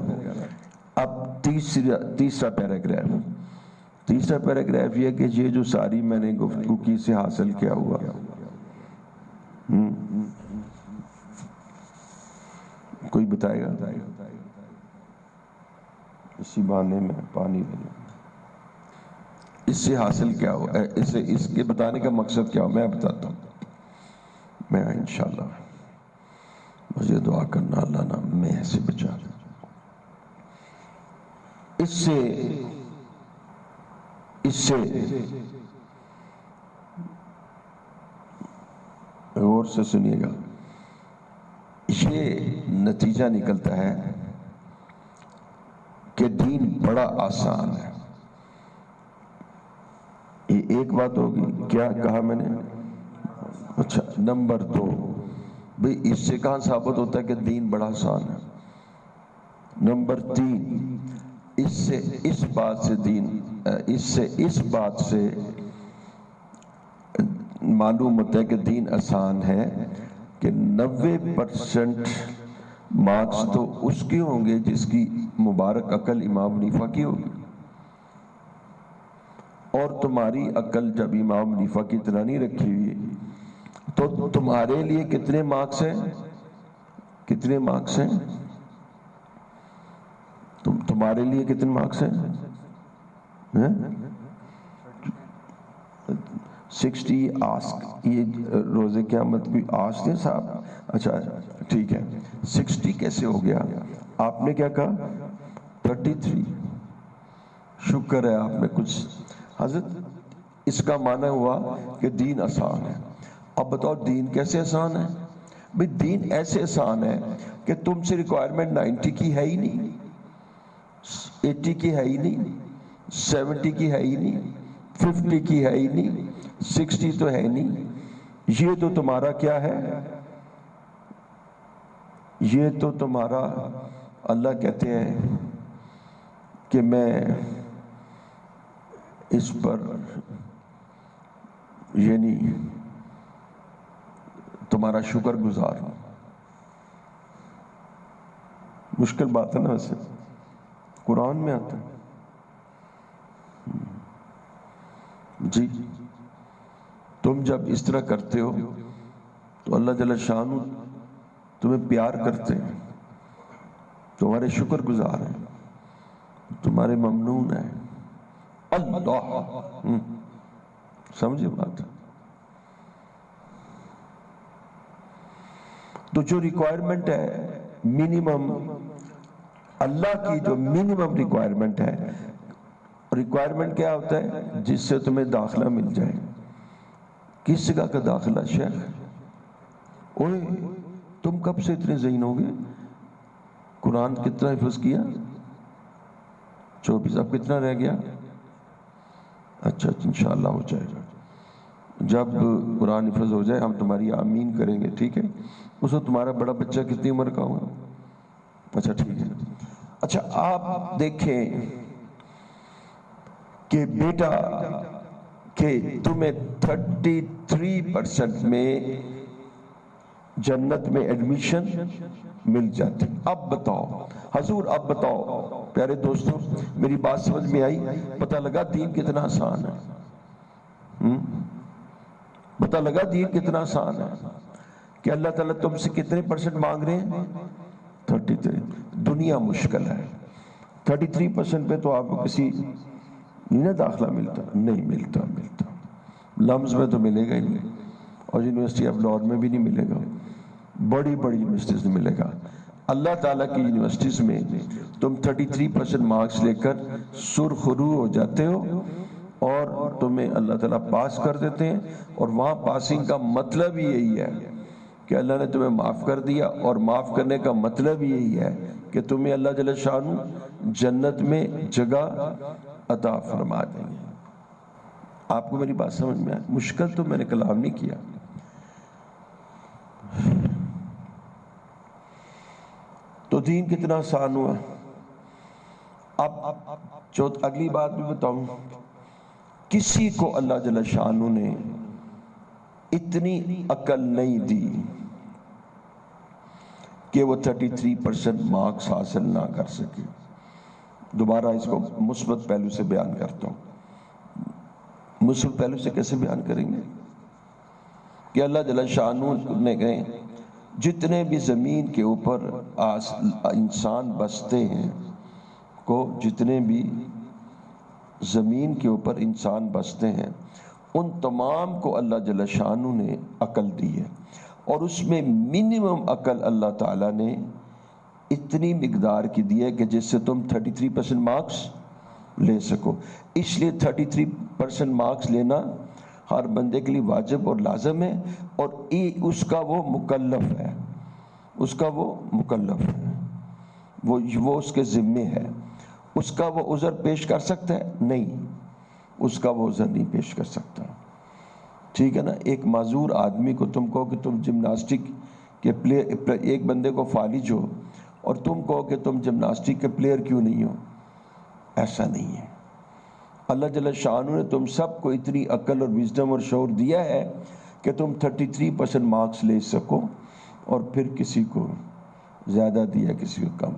Speaker 1: اب تیسرا پیراگراف یہ کہ یہ جو ساری میں نے گفتگو کی سے حاصل کیا ہوا، کوئی بتائے گا؟ اسی بہانے میں پانی لے لیں. اس سے حاصل کیا ہو، اس کے بتانے کا مقصد کیا ہو میں بتاتا ہوں. میں انشاءاللہ مجھے دعا کرنا اللہ نا میں سے بچا دے. اس سے غور سے سنیے گا، یہ نتیجہ نکلتا ہے کہ دین بڑا آسان ہے. یہ ایک بات ہوگی، کیا کہا میں نے؟ اچھا نمبر 2 بھئی اس سے کہاں ثابت ہوتا ہے کہ دین بڑا آسان ہے؟ نمبر 3 اس بات سے معلوم ہوتا ہے کہ دین آسان ہے کہ 90% مارکس تو اس کے ہوں گے جس کی مبارک عقل امام حنیفہ کی ہوگی، اور تمہاری عقل جب امام حنیفہ کی طرح نہیں رکھی ہوئی تو تمہارے لیے کتنے مارکس ہیں؟ تمہارے لیے کتنے مارکس ہیں؟ 60 آسک. یہ روزے قیامت بھی آسک دیں صاحب. اچھا ٹھیک ہے، 60 کیسے ہو گیا؟ آپ نے کیا کہا؟ 33. شکر ہے آپ نے کچھ. حضرت اس کا معنی ہوا کہ دین آسان ہے. اب بتاؤ دین کیسے آسان ہے؟ بھئی دین ایسے آسان ہے کہ تم سے ریکوائرمنٹ 90 کی ہے ہی نہیں، 80 کی ہے ہی نہیں، 70 کی ہے ہی نہیں، 50 کی ہے ہی نہیں، 60 تو ہے نہیں. یہ تو تمہارا کیا ہے؟ یہ تو تمہارا اللہ کہتے ہیں کہ میں اس پر یعنی تمہارا شکر گزار ہوں. مشکل بات ہے نا، ویسے قرآن میں آتا ہے. جی تم جب اس طرح کرتے ہو تو اللہ جل شانہ تمہیں پیار کرتے ہیں، تمہارے شکر گزار ہیں، تمہارے ممنون ہیں. اللہ سمجھے بات؟ تو جو ریکوائرمنٹ ہے منیمم، اللہ کی جو منیمم ریکوائرمنٹ ہے، ریکوائرمنٹ کیا ہوتا ہے؟ جس سے تمہیں داخلہ مل جائے. کس جگہ کا داخلہ شیخ؟ اوئے تم کب سے اتنے ذہین ہو گئے؟ قرآن کتنا حفظ کیا؟ 24. اب کتنا رہ گیا؟ اچھا انشاءاللہ ہو جائے گا. جب قرآن حفظ ہو جائے ہم تمہاری آمین کریں گے، ٹھیک ہے؟ اس وقت تمہارا بڑا بچہ کتنی عمر کا ہوگا؟ اچھا ٹھیک ہے. اچھا آپ دیکھیں کہ بیٹا کہ تمہیں 33% میں جنت میں ایڈمیشن مل جاتی. اب بتاؤ حضور، اب بتاؤ پیارے دوستوں، میری بات سمجھ میں آئی؟ پتہ لگا دین کتنا آسان ہے؟ پتہ لگا دین کتنا آسان ہے کہ اللہ تعالیٰ تم سے کتنے % مانگ رہے ہیں؟ 33۔ دنیا مشکل ہے، 33% پہ تو آپ کو کسی نہیں نا داخلہ ملتا، نہیں ملتا لمز میں تو ملے گا ہی نہیں، اور یونیورسٹی آف لاہور میں بھی نہیں ملے گا، بڑی یونیورسٹیز میں ملے گا۔ اللہ تعالیٰ کی یونیورسٹیز میں تم 33% مارکس لے کر سرخرو ہو جاتے ہو اور تمہیں اللہ تعالیٰ پاس کر دیتے ہیں، اور وہاں پاسنگ کا مطلب ہی یہی ہے کہ اللہ نے تمہیں معاف کر دیا، اور معاف کرنے کا مطلب ہی یہی ہے کہ تمہیں اللہ جل شانہ جنت میں جگہ عطا فرما دیں گے۔ آپ کو میری بات سمجھ میں آئی؟ مشکل تو میں نے کلام نہیں کیا۔ تو دین کتنا آسان ہوا۔ اب اگلی بات بھی بتاؤں، کسی کو اللہ جل شانہ نے اتنی عقل نہیں دی کہ وہ 33% مارکس حاصل نہ کر سکے۔ دوبارہ اس کو مثبت پہلو سے بیان کرتا ہوں۔ مثبت پہلو سے کیسے بیان کریں گے؟ کہ اللہ جل شانہ نے کہے جتنے بھی زمین کے اوپر انسان بستے ہیں جتنے بھی زمین کے اوپر انسان بستے ہیں ان تمام کو اللہ جل شانہ نے عقل دی ہے، اور اس میں منیمم عقل اللہ تعالیٰ نے اتنی مقدار کی دی ہے کہ جس سے تم 33% مارکس لے سکو۔ اس لیے 33% مارکس لینا ہر بندے کے لیے واجب اور لازم ہے، اور اس کا وہ مکلف ہے، وہ اس کے ذمے ہے۔ اس کا وہ عذر پیش کر سکتا ہے؟ نہیں، اس کا وہ عذر نہیں پیش کر سکتا۔ ٹھیک ہے نا؟ ایک معذور آدمی کو تم کہو کہ تم جمناسٹک کے پلیئر، ایک بندے کو فالج ہو اور تم کہو کہ تم جمناسٹک کے پلیئر کیوں نہیں ہو، ایسا نہیں ہے۔ اللہ جل شانہ نے تم سب کو اتنی عقل اور وزڈم اور شعور دیا ہے کہ تم 33% مارکس لے سکو، اور پھر کسی کو زیادہ دیا، کسی کو کم۔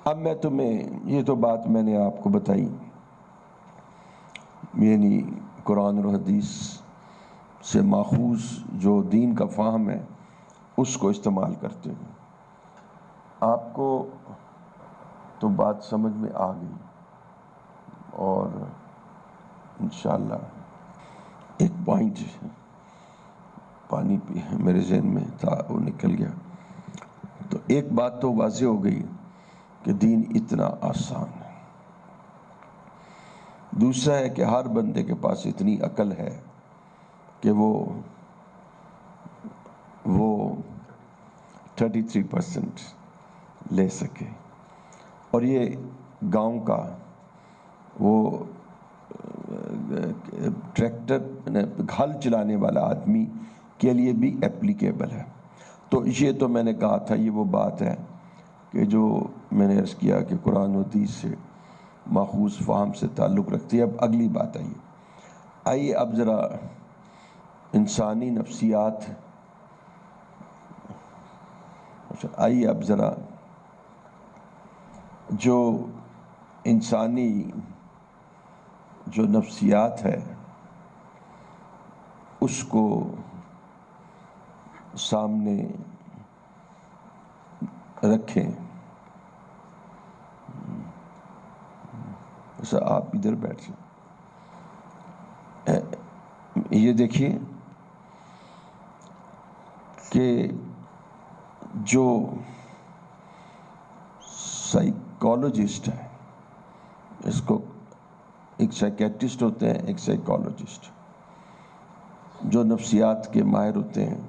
Speaker 1: اب میں تمہیں یہ تو بات میں نے آپ کو بتائی، یعنی قرآن اور حدیث سے ماخوذ جو دین کا فہم ہے اس کو استعمال کرتے ہوئے آپ کو تو بات سمجھ میں آ گئی، اور انشاءاللہ ایک پوائنٹ پانی پی میرے ذہن میں تھا، وہ نکل گیا۔ تو ایک بات تو واضح ہو گئی کہ دین اتنا آسان ہے۔ دوسرا ہے کہ ہر بندے کے پاس اتنی عقل ہے کہ وہ 33% لے سکے، اور یہ گاؤں کا وہ ٹریکٹر ہل چلانے والا آدمی کے لیے بھی اپلیکیبل ہے۔ تو یہ تو میں نے کہا تھا، یہ وہ بات ہے کہ جو میں نے عرض کیا کہ قرآن و حدیث سے ماخوذ فہم سے تعلق رکھتی ہے۔ اب اگلی بات آئیے اب ذرا انسانی نفسیات، آئیے اب ذرا جو انسانی جو نفسیات ہے اس کو سامنے رکھیں۔ ایسا آپ ادھر بیٹھ جائیں۔ یہ دیکھیے کہ جو سائیکالوجسٹ ہے، اس کو ایک سائیکیٹرسٹ ہوتے ہیں، ایک سائیکالوجسٹ۔ جو نفسیات کے ماہر ہوتے ہیں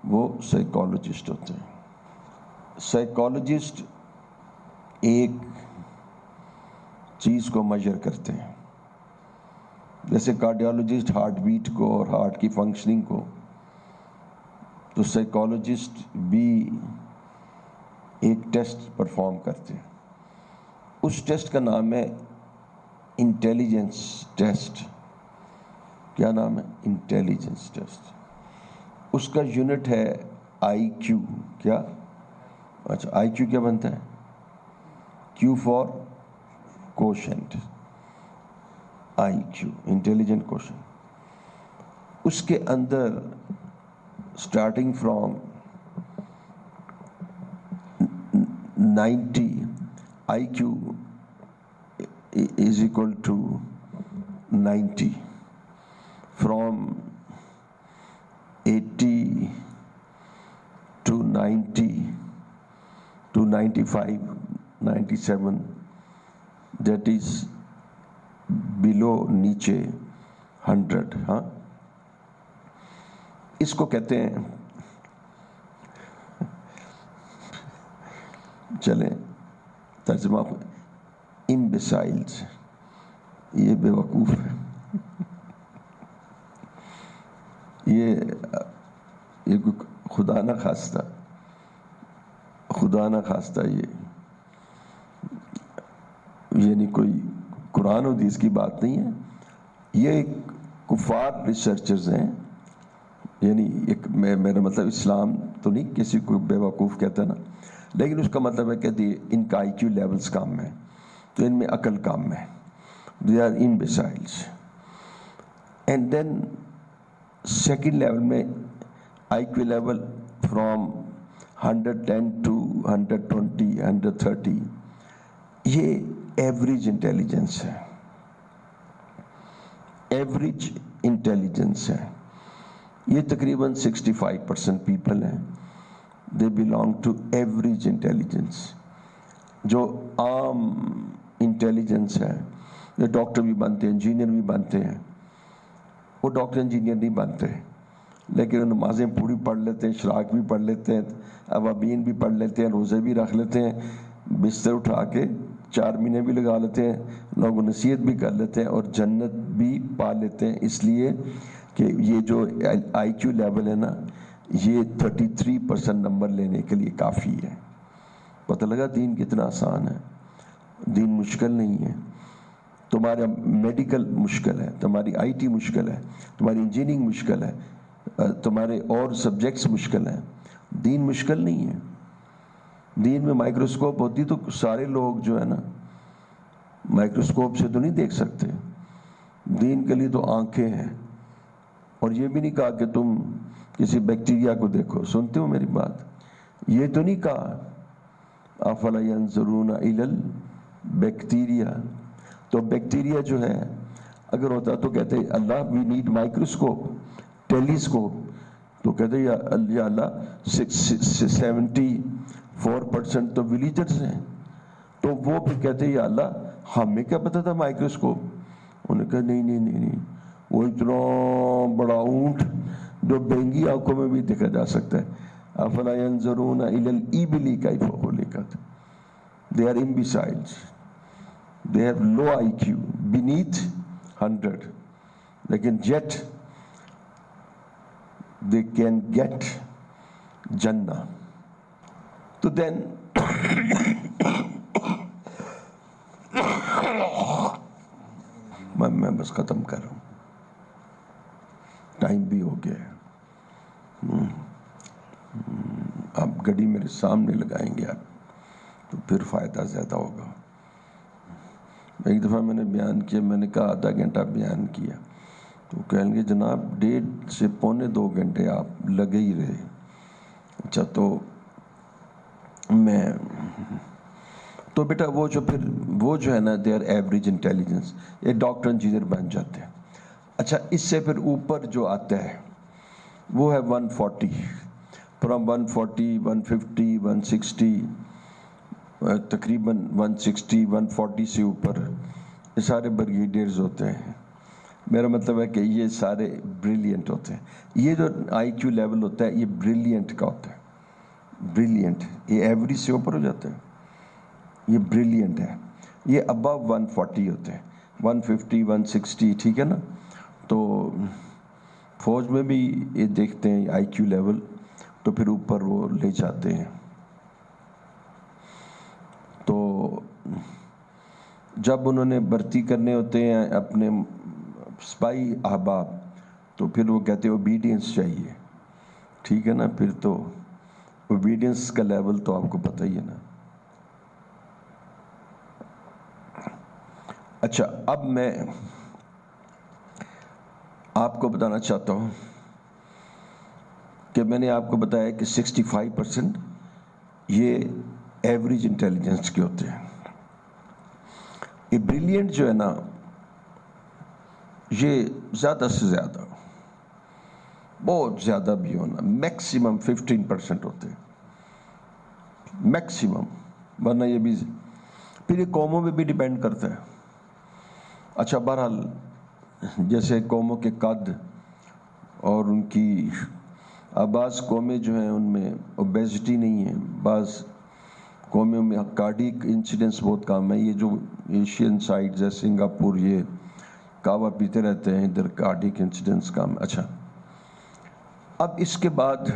Speaker 1: وہ سائیکالوجسٹ ہوتے ہیں۔ سائیکالوجسٹ ایک چیز کو میجر کرتے ہیں، جیسے کارڈیالوجسٹ ہارٹ بیٹ کو اور ہارٹ کی فنکشننگ کو، تو سائیکالوجسٹ بھی ایک ٹیسٹ پرفارم کرتے ہیں۔ اس ٹیسٹ کا نام ہے انٹیلیجنس ٹیسٹ۔ کیا نام ہے؟ Intelligence test. اس کا یونٹ ہے آئی کیو۔ کیا؟ اچھا، آئی کیو کیا بنتا ہے؟ Q for quotient, I Q, intelligent quotient. اس کے اندر starting from 90, IQ is equal to 90. From 80 to 90 to 95, 97, that is below نیچے 100. ہاں اس کو کہتے ہیں، چلیں ترجمہ امبیسائلز. یہ بے وقوف ہے. یہ خدا نہ خواستہ یہ نہیں کوئی قرآن و حدیث کی بات نہیں ہے. یہ ایک کفار ریسرچرز ہیں. یعنی ایک میرا مطلب اسلام تو نہیں کسی کو بے وقوف کہتا نا، لیکن اس کا مطلب ہے کہ ان کا آئی کیو لیولز کم ہے تو ان میں عقل کم ہے. They are imbeciles. And then second level میں I Q level from 110 to 120 130، یہ ایوریج انٹیلیجنس ہے. ایوریج انٹیلیجنس ہے. یہ تقریباً 65% پیپل ہیں. They belong to average intelligence. جو عام انٹیلیجنس ہے، یہ ڈاکٹر بھی بنتے ہیں، انجینئر بھی بنتے ہیں. وہ ڈاکٹر انجینئر نہیں بنتے، لیکن نمازیں پوری پڑھ لیتے ہیں، اشراق بھی پڑھ لیتے ہیں، اوابین بھی پڑھ لیتے ہیں، روزے بھی رکھ لیتے ہیں، بستر اٹھا کے 4 مہینے بھی لگا لیتے ہیں، لوگوں نصیحت بھی کر لیتے ہیں اور جنت بھی پا لیتے ہیں. اس لیے کہ یہ جو آئی کیو لیول ہے نا، یہ 33% نمبر لینے کے لیے کافی ہے. پتہ لگا دین کتنا آسان ہے. دین مشکل نہیں ہے. تمہارا میڈیکل مشکل ہے، تمہاری آئی ٹی مشکل ہے، تمہاری انجینئرنگ مشکل ہے، تمہارے اور سبجیکٹس مشکل ہیں. دین مشکل نہیں ہے. دین میں مائکروسکوپ ہوتی تو سارے لوگ جو ہے نا مائکروسکوپ سے تو نہیں دیکھ سکتے. دین کے لیے تو آنکھیں ہیں. اور یہ بھی نہیں کہا کہ تم کسی بیکٹیریا کو دیکھو. سنتے ہو میری بات؟ یہ تو نہیں کہا افلا ینظرون الی البیکٹیریا. تو بیکٹیریا جو ہے اگر ہوتا تو کہتے اللہ وی نیڈ مائکروسکوپ، ٹیلیسکوپ. تو کہتے یا اللہ 74% تو ولیجرز ہیں. تو وہ بھی کہتے یا اللہ ہمیں کیا پتا تھا مائکروسکوپ. انہوں نے کہا نہیں، وہ اتنا بڑا اونٹ جو بینگی آنکھوں میں بھی دیکھا جا سکتا ہے. افلا ینظرون الی الابل کیف خلقت. They are imbeciles. They have low IQ, beneath 100. لیکن yet they can get Jannah. تو then میں بس ختم کر رہا ہوں، ٹائم بھی ہو گیا ہے. آپ گھڑی میرے سامنے لگائیں گے آپ تو پھر فائدہ زیادہ ہوگا. ایک دفعہ میں نے بیان کیا، میں نے کہا آدھا گھنٹہ بیان کیا تو کہیں گے جناب 1.5 سے پونے 2 گھنٹے آپ لگے ہی رہے. اچھا تو بیٹا وہ جو ہے نا دے آر ایوریج انٹیلیجنس. یہ ڈاکٹر انجینئر بن جاتے ہیں. اچھا اس سے پھر اوپر جو آتا ہے وہ ہے 140. فرام 140 150 160 تقریباً 160 140 سے اوپر یہ سارے بریگیڈیئرز ہوتے ہیں. میرا مطلب ہے کہ یہ سارے بریلینٹ ہوتے ہیں. یہ جو آئی کیو لیول ہوتا ہے یہ بریلینٹ کا ہوتا ہے. بریلینٹ یہ ایوریج سے اوپر ہو جاتا ہے. یہ بریلینٹ ہے. یہ ابو 140 ہوتے ہیں، 150 160. ٹھیک ہے نا. تو فوج میں بھی یہ دیکھتے ہیں آئی کیو لیول تو پھر اوپر وہ لے جاتے ہیں. تو جب انہوں نے بھرتی کرنے ہوتے ہیں اپنے سپاہی احباب تو پھر وہ کہتے ہیں اوبیڈینس چاہیے. ٹھیک ہے نا. پھر تو اوبیڈینس کا لیول تو آپ کو پتہ ہی ہے نا. اچھا اب میں آپ کو بتانا چاہتا ہوں کہ میں نے آپ کو بتایا کہ 65% یہ ایوریج انٹیلیجنس کے ہوتے ہیں. یہ بریلینٹ جو ہے نا یہ زیادہ سے زیادہ بہت زیادہ بھی ہونا میکسیمم 15% ہوتے ہیں میکسیمم، ورنہ یہ بھی پھر یہ قوموں پہ بھی ڈیپینڈ کرتا ہے. اچھا بہرحال جیسے قوموں کے قد اور ان کی بعض قومیں جو ہیں ان میں اوبیسٹی نہیں ہے، بعض قوموں میں کارڈیک انسیڈنس بہت کم ہے. یہ جو ایشین سائڈز ہے سنگاپور یہ کعوہ پیتے رہتے ہیں، ادھر کارڈیک انسیڈنس کم. اچھا اب اس کے بعد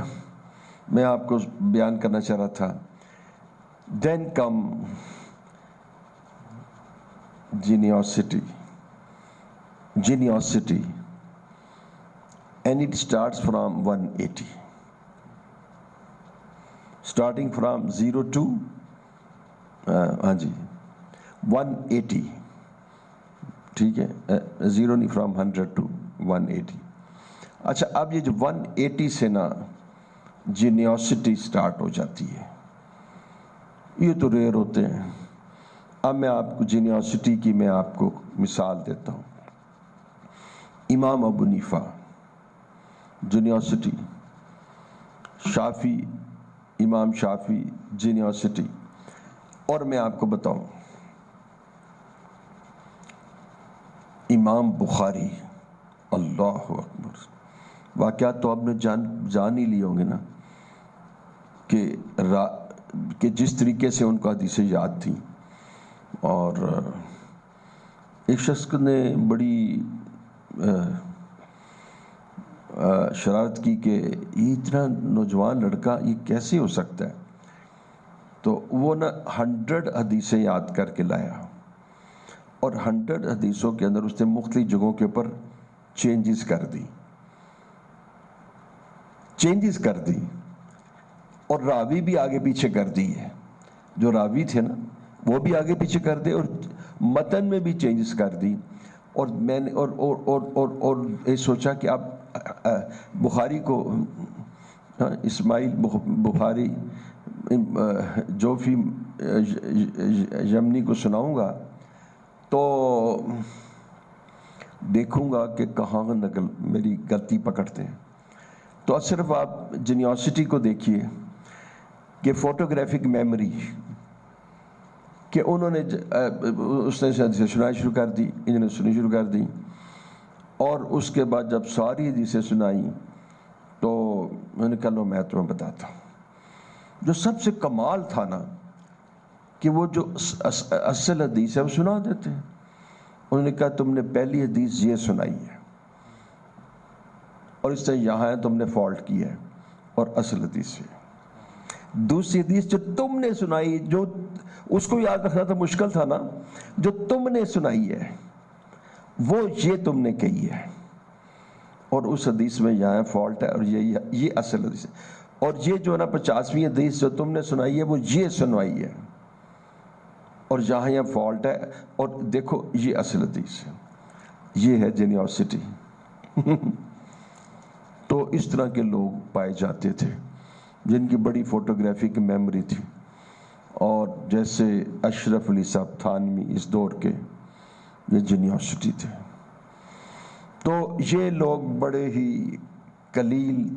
Speaker 1: میں آپ کو بیان کرنا چاہ رہا تھا دین کم جینیوسٹی and it starts from 180 starting from 0 to 180 ٹھیک ہے 0 نہیں from 100 to 180. اچھا اب یہ جو 180 سے نا جینیوسٹی سٹارٹ ہو جاتی ہے. یہ تو ریئر ہوتے ہیں. اب میں آپ کو جینیوسٹی کی میں آپ کو مثال دیتا ہوں. امام ابو حنیفہ جینیوسٹی، امام شافعی جینیوسٹی. اور میں آپ کو بتاؤں امام بخاری، اللہ اکبر، واقعات تو آپ نے جان ہی لی ہوں گے نا کہ جس طریقے سے ان کو حدیثیں یاد تھیں. اور ایک شخص نے بڑی شرارت کی کہ یہ اتنا نوجوان لڑکا یہ کیسے ہو سکتا ہے، تو وہ نا 100 حدیثیں یاد کر کے لایا اور 100 حدیثوں کے اندر اس نے مختلف جگہوں کے اوپر چینجز کر دی اور راوی بھی آگے پیچھے کر دی ہے. جو راوی تھے نا وہ بھی آگے پیچھے کر دے اور متن میں بھی چینجز کر دی. اور میں نے اور یہ سوچا کہ اب بخاری کو اسماعیل بخاری جوفی یمنی کو سناؤں گا تو دیکھوں گا کہ کہاں نقل میری غلطی پکڑتے ہیں. تو صرف آپ جینیوسٹی کو دیکھیے کہ فوٹوگرافک میموری کہ انہوں نے اس نے سنائی شروع کر دی، انہوں نے سنی شروع کر دی. اور اس کے بعد جب ساری حدیثیں سنائیں تو میں نے کہا لو میں تمہیں بتاتا ہوں. جو سب سے کمال تھا نا کہ وہ جو اصل حدیث ہے وہ سنا دیتے ہیں. انہوں نے کہا تم نے پہلی حدیث یہ سنائی ہے اور اس سے یہاں ہے تم نے فالٹ کیا ہے اور اصل حدیث ہے. دوسری حدیث جو تم نے سنائی، جو اس کو یاد رکھنا تو مشکل تھا نا، جو تم نے سنائی ہے وہ یہ تم نے کہی ہے اور اس حدیث میں یہاں فالٹ ہے اور یہ اصل حدیث ہے. اور یہ جو ہے نا 50ویں حدیث جو تم نے سنائی ہے وہ یہ سنوائی ہے اور یہاں فالٹ ہے اور دیکھو یہ اصل حدیث ہے. یہ ہے جینیوسٹی. تو اس طرح کے لوگ پائے جاتے تھے جن کی بڑی فوٹوگرافک میموری تھی. اور جیسے اشرف علی صاحب تھانوی اس دور کے یہ جینیوسٹی تھے. تو یہ لوگ بڑے ہی قلیل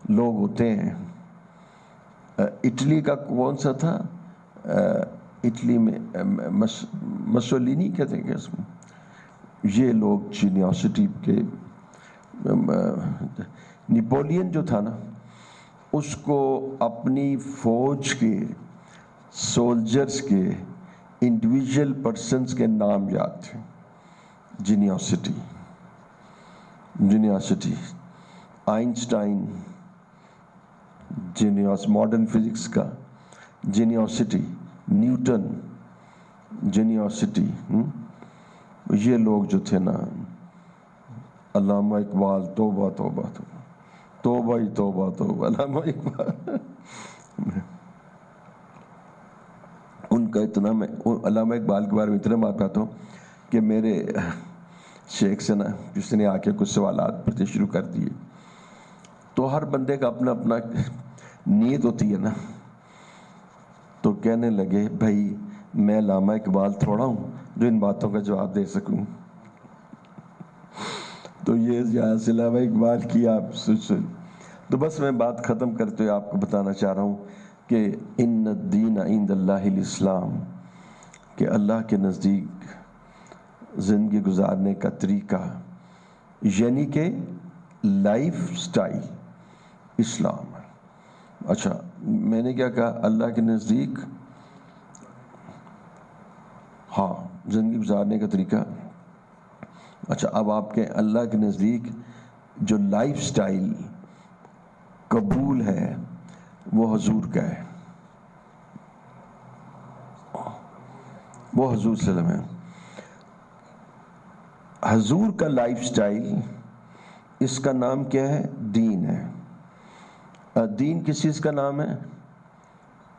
Speaker 1: لوگ ہوتے ہیں. اٹلی کا کون سا تھا، اٹلی میں مسولینی کہتے ہیں کہ اس میں یہ لوگ جینیوسٹی کے. نیپولین جو تھا نا اس کو اپنی فوج کے سولجرز کے انڈیویجول پرسنز کے نام یاد تھے. جینیوسٹی آئنسٹائن ماڈرن فزکس کا جینیوسٹی، نیوٹن جینیوسٹی. یہ لوگ جو تھے نا، علامہ اقبال توبہ توبہ توبہ توبہ ہی توبہ توبہ، علامہ اقبال ان کا اتنا، میں علامہ اقبال کے بارے میں اتنا بات کرتا ہوں کہ میرے شیخ سے نا جس نے آ کے کچھ سوالات پڑھتے شروع کر دیے تو ہر بندے کا اپنا اپنا نیت ہوتی ہے نا. تو کہنے لگے بھائی میں علامہ اقبال تھوڑا ہوں جو ان باتوں کا جواب دے سکوں. تو یہ یہاں سے علامہ اقبال کی آپ سوچ. تو بس میں بات ختم کرتے ہوئے آپ کو بتانا چاہ رہا ہوں کہ ان الدین عند اللہ الاسلام، کہ اللہ کے نزدیک زندگی گزارنے کا طریقہ یعنی کہ لائف سٹائل اسلام ہے. اچھا میں نے کیا کہا؟ اللہ کے نزدیک ہاں زندگی گزارنے کا طریقہ. اچھا اب آپ کے اللہ کے نزدیک جو لائف سٹائل قبول ہے وہ حضور کا ہے، وہ حضور صلی اللہ علیہ وسلم ہے. حضور کا لائف سٹائل، اس کا نام کیا ہے؟ دین ہے. دین کس چیز کا نام ہے؟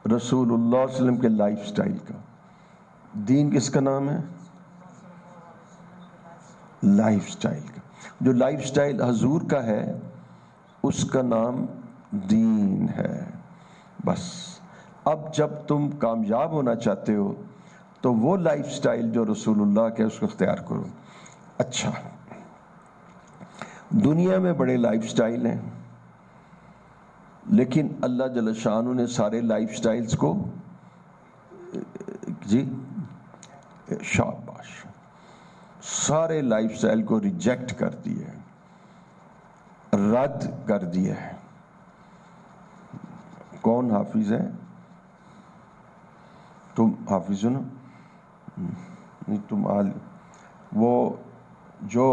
Speaker 1: رسول اللہ صلی اللہ علیہ وسلم کے لائف سٹائل کا. دین کس کا نام ہے؟ لائف سٹائل کا. جو لائف سٹائل حضور کا ہے اس کا نام دین ہے. بس اب جب تم کامیاب ہونا چاہتے ہو تو وہ لائف سٹائل جو رسول اللہ کا ہے اس کو اختیار کرو. اچھا دنیا میں بڑے لائف سٹائل ہیں، لیکن اللہ جل شانہ نے سارے لائف سٹائلز کو جی شاباش سارے لائف سٹائل کو ریجیکٹ کر دیا ہے، رد کر دیا ہے. کون حافظ ہے؟ تم حافظ ہو نا؟ نہیں تم وہ جو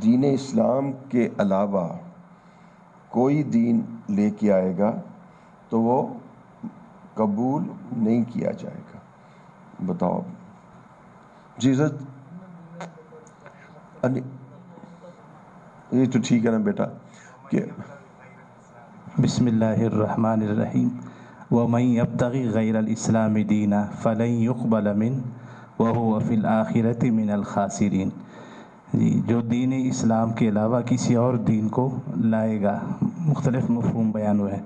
Speaker 1: دین اسلام کے علاوہ کوئی دین لے کے آئے گا تو وہ قبول نہیں کیا جائے گا. بتاؤ جی سر. یہ تو ٹھیک ہے نا بیٹا کہ
Speaker 2: بسم اللہ الرحمن الرحیم. وَمَن يَبْتَغِ غَيْرَ الْإِسْلَامِ دِينًا فَلَن يُقْبَلَ مِنْهُ وَهُوَ فِي الْآخِرَةِ مِنَ الْخَاسِرِينَ. جی جو دین اسلام کے علاوہ کسی اور دین کو لائے گا، مختلف مفہوم بیان ہوئے.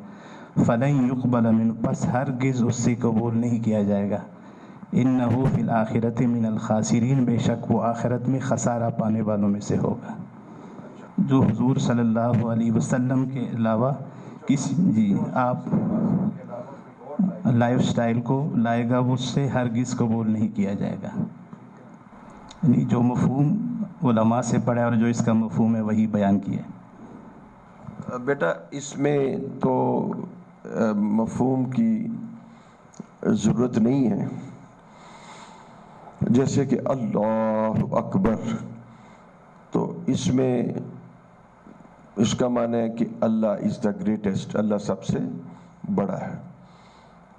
Speaker 2: فَلَن يُقْبَلَ مِنْهُ، پس ہرگز اس سے قبول نہیں کیا جائے گا. إِنَّهُ فِي الْآخِرَةِ مِنَ الْخَاسِرِينَ، بے شک وہ آخرت میں خسارہ پانے والوں میں سے ہوگا. جو حضور صلی اللہ علیہ وسلم کے علاوہ جی آپ لائف سٹائل کو لائے گا وہ اس سے ہرگز قبول نہیں کیا جائے گا. یعنی جو مفہوم علماء سے پڑھا اور جو اس کا مفہوم ہے وہی بیان کیا ہے.
Speaker 1: بیٹا اس میں تو مفہوم کی ضرورت نہیں ہے. جیسے کہ اللہ اکبر، تو اس میں اس کا معنی ہے کہ اللہ از دا گریٹسٹ، اللہ سب سے بڑا ہے.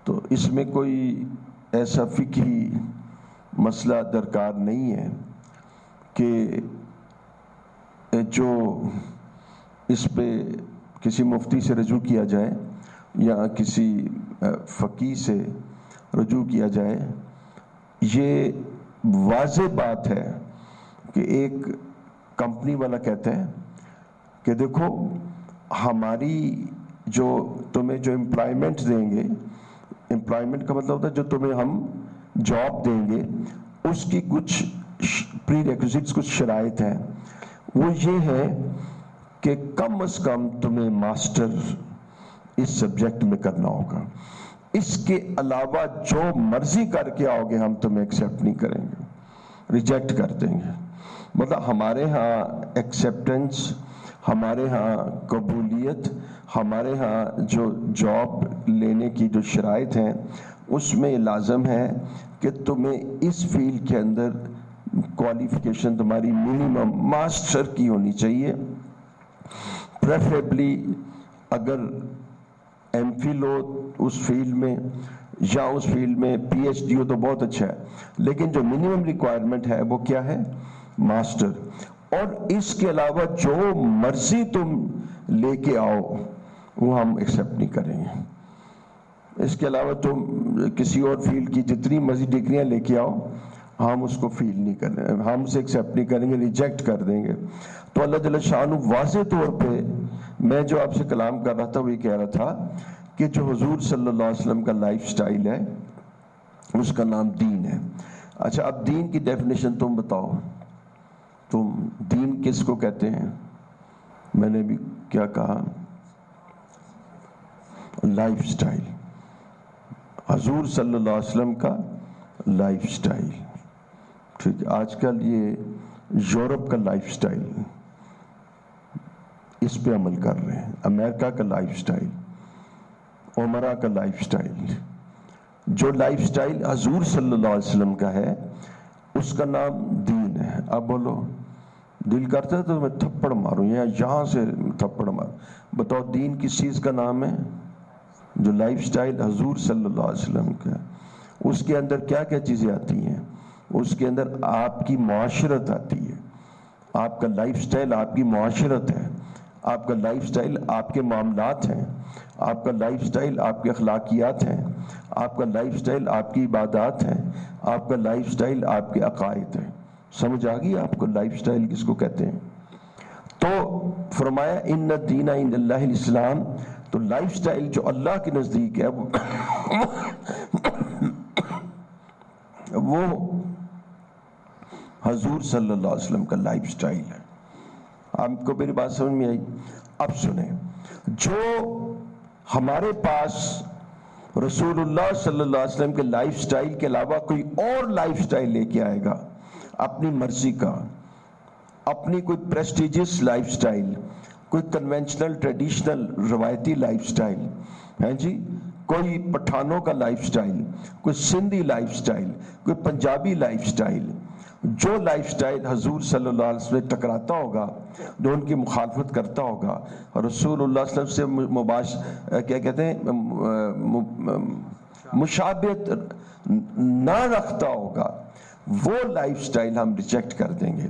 Speaker 1: تو اس میں کوئی ایسا فقہی مسئلہ درکار نہیں ہے کہ جو اس پہ کسی مفتی سے رجوع کیا جائے یا کسی فقیہ سے رجوع کیا جائے. یہ واضح بات ہے کہ ایک کمپنی والا کہتا ہے کہ دیکھو ہماری جو تمہیں جو امپلائمنٹ دیں گے، امپلائمنٹ کا مطلب ہوتا ہے جو تمہیں ہم جاب دیں گے، اس کی کچھ پری ریکوزٹس، کچھ شرائط ہیں. وہ یہ ہے کہ کم از کم تمہیں ماسٹر اس سبجیکٹ میں کرنا ہوگا. اس کے علاوہ جو مرضی کر کے آؤ گے ہم تمہیں ایکسیپٹ نہیں کریں گے، ریجیکٹ کر دیں گے. مطلب ہمارے ہاں ایکسیپٹنس، ہمارے ہاں قبولیت، ہمارے ہاں جو جاب لینے کی جو شرائط ہیں اس میں لازم ہے کہ تمہیں اس فیلڈ کے اندر کوالیفیکیشن تمہاری منیمم ماسٹر کی ہونی چاہیے. پریفریبلی اگر ایم فل ہو اس فیلڈ میں یا اس فیلڈ میں پی ایچ ڈی ہو تو بہت اچھا ہے، لیکن جو منیمم ریکوائرمنٹ ہے وہ کیا ہے؟ ماسٹر. اور اس کے علاوہ جو مرضی تم لے کے آؤ وہ ہم ایکسیپٹ نہیں کریں گے. اس کے علاوہ تم کسی اور فیلڈ کی جتنی مرضی ڈگریاں لے کے آؤ ہم اس کو فیل نہیں کریں، ہم اسے ایکسیپٹ نہیں کریں گے، ریجیکٹ کر دیں گے۔ تو اللہ جل شانہ واضح طور پہ، میں جو آپ سے کلام کر رہا تھا وہ یہ کہہ رہا تھا کہ جو حضور صلی اللہ علیہ وسلم کا لائف سٹائل ہے اس کا نام دین ہے۔ اچھا اب دین کی ڈیفینیشن تم بتاؤ، تم دین کس کو کہتے ہیں؟ میں نے بھی کیا کہا؟ لائف سٹائل، حضور صلی اللہ علیہ وسلم کا لائف سٹائل۔ ٹھیک ہے، آج کل یہ یورپ کا لائف سٹائل، اس پہ عمل کر رہے ہیں، امریکہ کا لائف سٹائل، عمرہ کا لائف سٹائل۔ جو لائف سٹائل حضور صلی اللہ علیہ وسلم کا ہے اس کا نام دین ہے۔ اب بولو، دل کرتا ہے تو میں تھپڑ ماروں یا یہاں سے تھپڑ ماروں، بتاؤ دین کس چیز کا نام ہے؟ جو لائف سٹائل حضور صلی اللہ علیہ وسلم کا، اس کے اندر کیا کیا چیزیں آتی ہیں؟ اس کے اندر آپ کی معاشرت آتی ہے، آپ کا لائف سٹائل آپ کی معاشرت ہے، آپ کا لائف سٹائل آپ کے معاملات ہیں، آپ کا لائف سٹائل آپ کے اخلاقیات ہیں، آپ کا لائف سٹائل آپ کی عبادات ہیں، آپ کا لائف سٹائل آپ کے عقائد ہیں۔ سمجھ آ گئی آپ کو لائف سٹائل کس کو کہتے ہیں؟ تو فرمایا ان الدین عند اللہ الاسلام، تو لائف سٹائل جو اللہ کے نزدیک ہے وہ حضور صلی اللہ علیہ وسلم کا لائف سٹائل ہے۔ آپ کو میری بات سمجھ میں آئی؟ اب سنیں، جو ہمارے پاس رسول اللہ صلی اللہ علیہ وسلم کے لائف سٹائل کے علاوہ کوئی اور لائف سٹائل لے کے آئے گا اپنی مرضی کا، اپنی کوئی پریسٹیجس لائف سٹائل، کوئی کنونشنل ٹریڈیشنل روایتی لائف سٹائل ہے جی، کوئی پٹھانوں کا لائف سٹائل، کوئی سندھی لائف سٹائل، کوئی پنجابی لائف سٹائل، جو لائف سٹائل حضور صلی اللہ علیہ وسلم سے ٹکراتا ہوگا، جو ان کی مخالفت کرتا ہوگا، رسول اللہ صلی اللہ علیہ وسلم سے کیا کہتے ہیں مشابہت نہ رکھتا ہوگا، وہ لائف سٹائل ہم ریجیکٹ کر دیں گے۔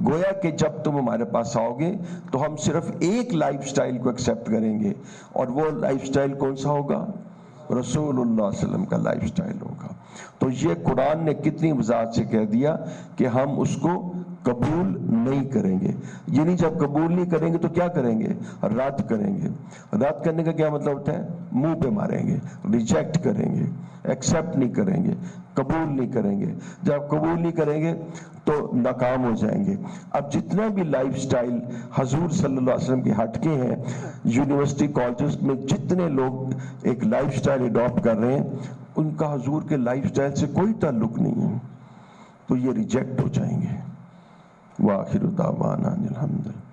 Speaker 1: گویا کہ جب تم ہمارے پاس آؤ گے تو ہم صرف ایک لائف سٹائل کو ایکسیپٹ کریں گے، اور وہ لائف سٹائل کون سا ہوگا؟ رسول اللہ صلی اللہ علیہ وسلم کا لائف سٹائل ہوگا۔ تو یہ قرآن نے کتنی وضاحت سے کہہ دیا کہ ہم اس کو قبول نہیں کریں گے، یعنی جب قبول نہیں کریں گے تو کیا کریں گے؟ رد کریں گے۔ رد کرنے کا کیا مطلب ہوتا ہے؟ منہ پہ ماریں گے، ریجیکٹ کریں گے، ایکسیپٹ نہیں کریں گے، قبول نہیں کریں گے۔ جب قبول نہیں کریں گے تو ناکام ہو جائیں گے۔ اب جتنا بھی لائف سٹائل حضور صلی اللہ علیہ وسلم کے ہٹ کے ہیں، یونیورسٹی کالجز میں جتنے لوگ ایک لائف سٹائل اڈاپٹ کر رہے ہیں، ان کا حضور کے لائف سٹائل سے کوئی تعلق نہیں ہے، تو یہ ریجیکٹ ہو جائیں گے۔ وآخر دعوانا الحمدللہ۔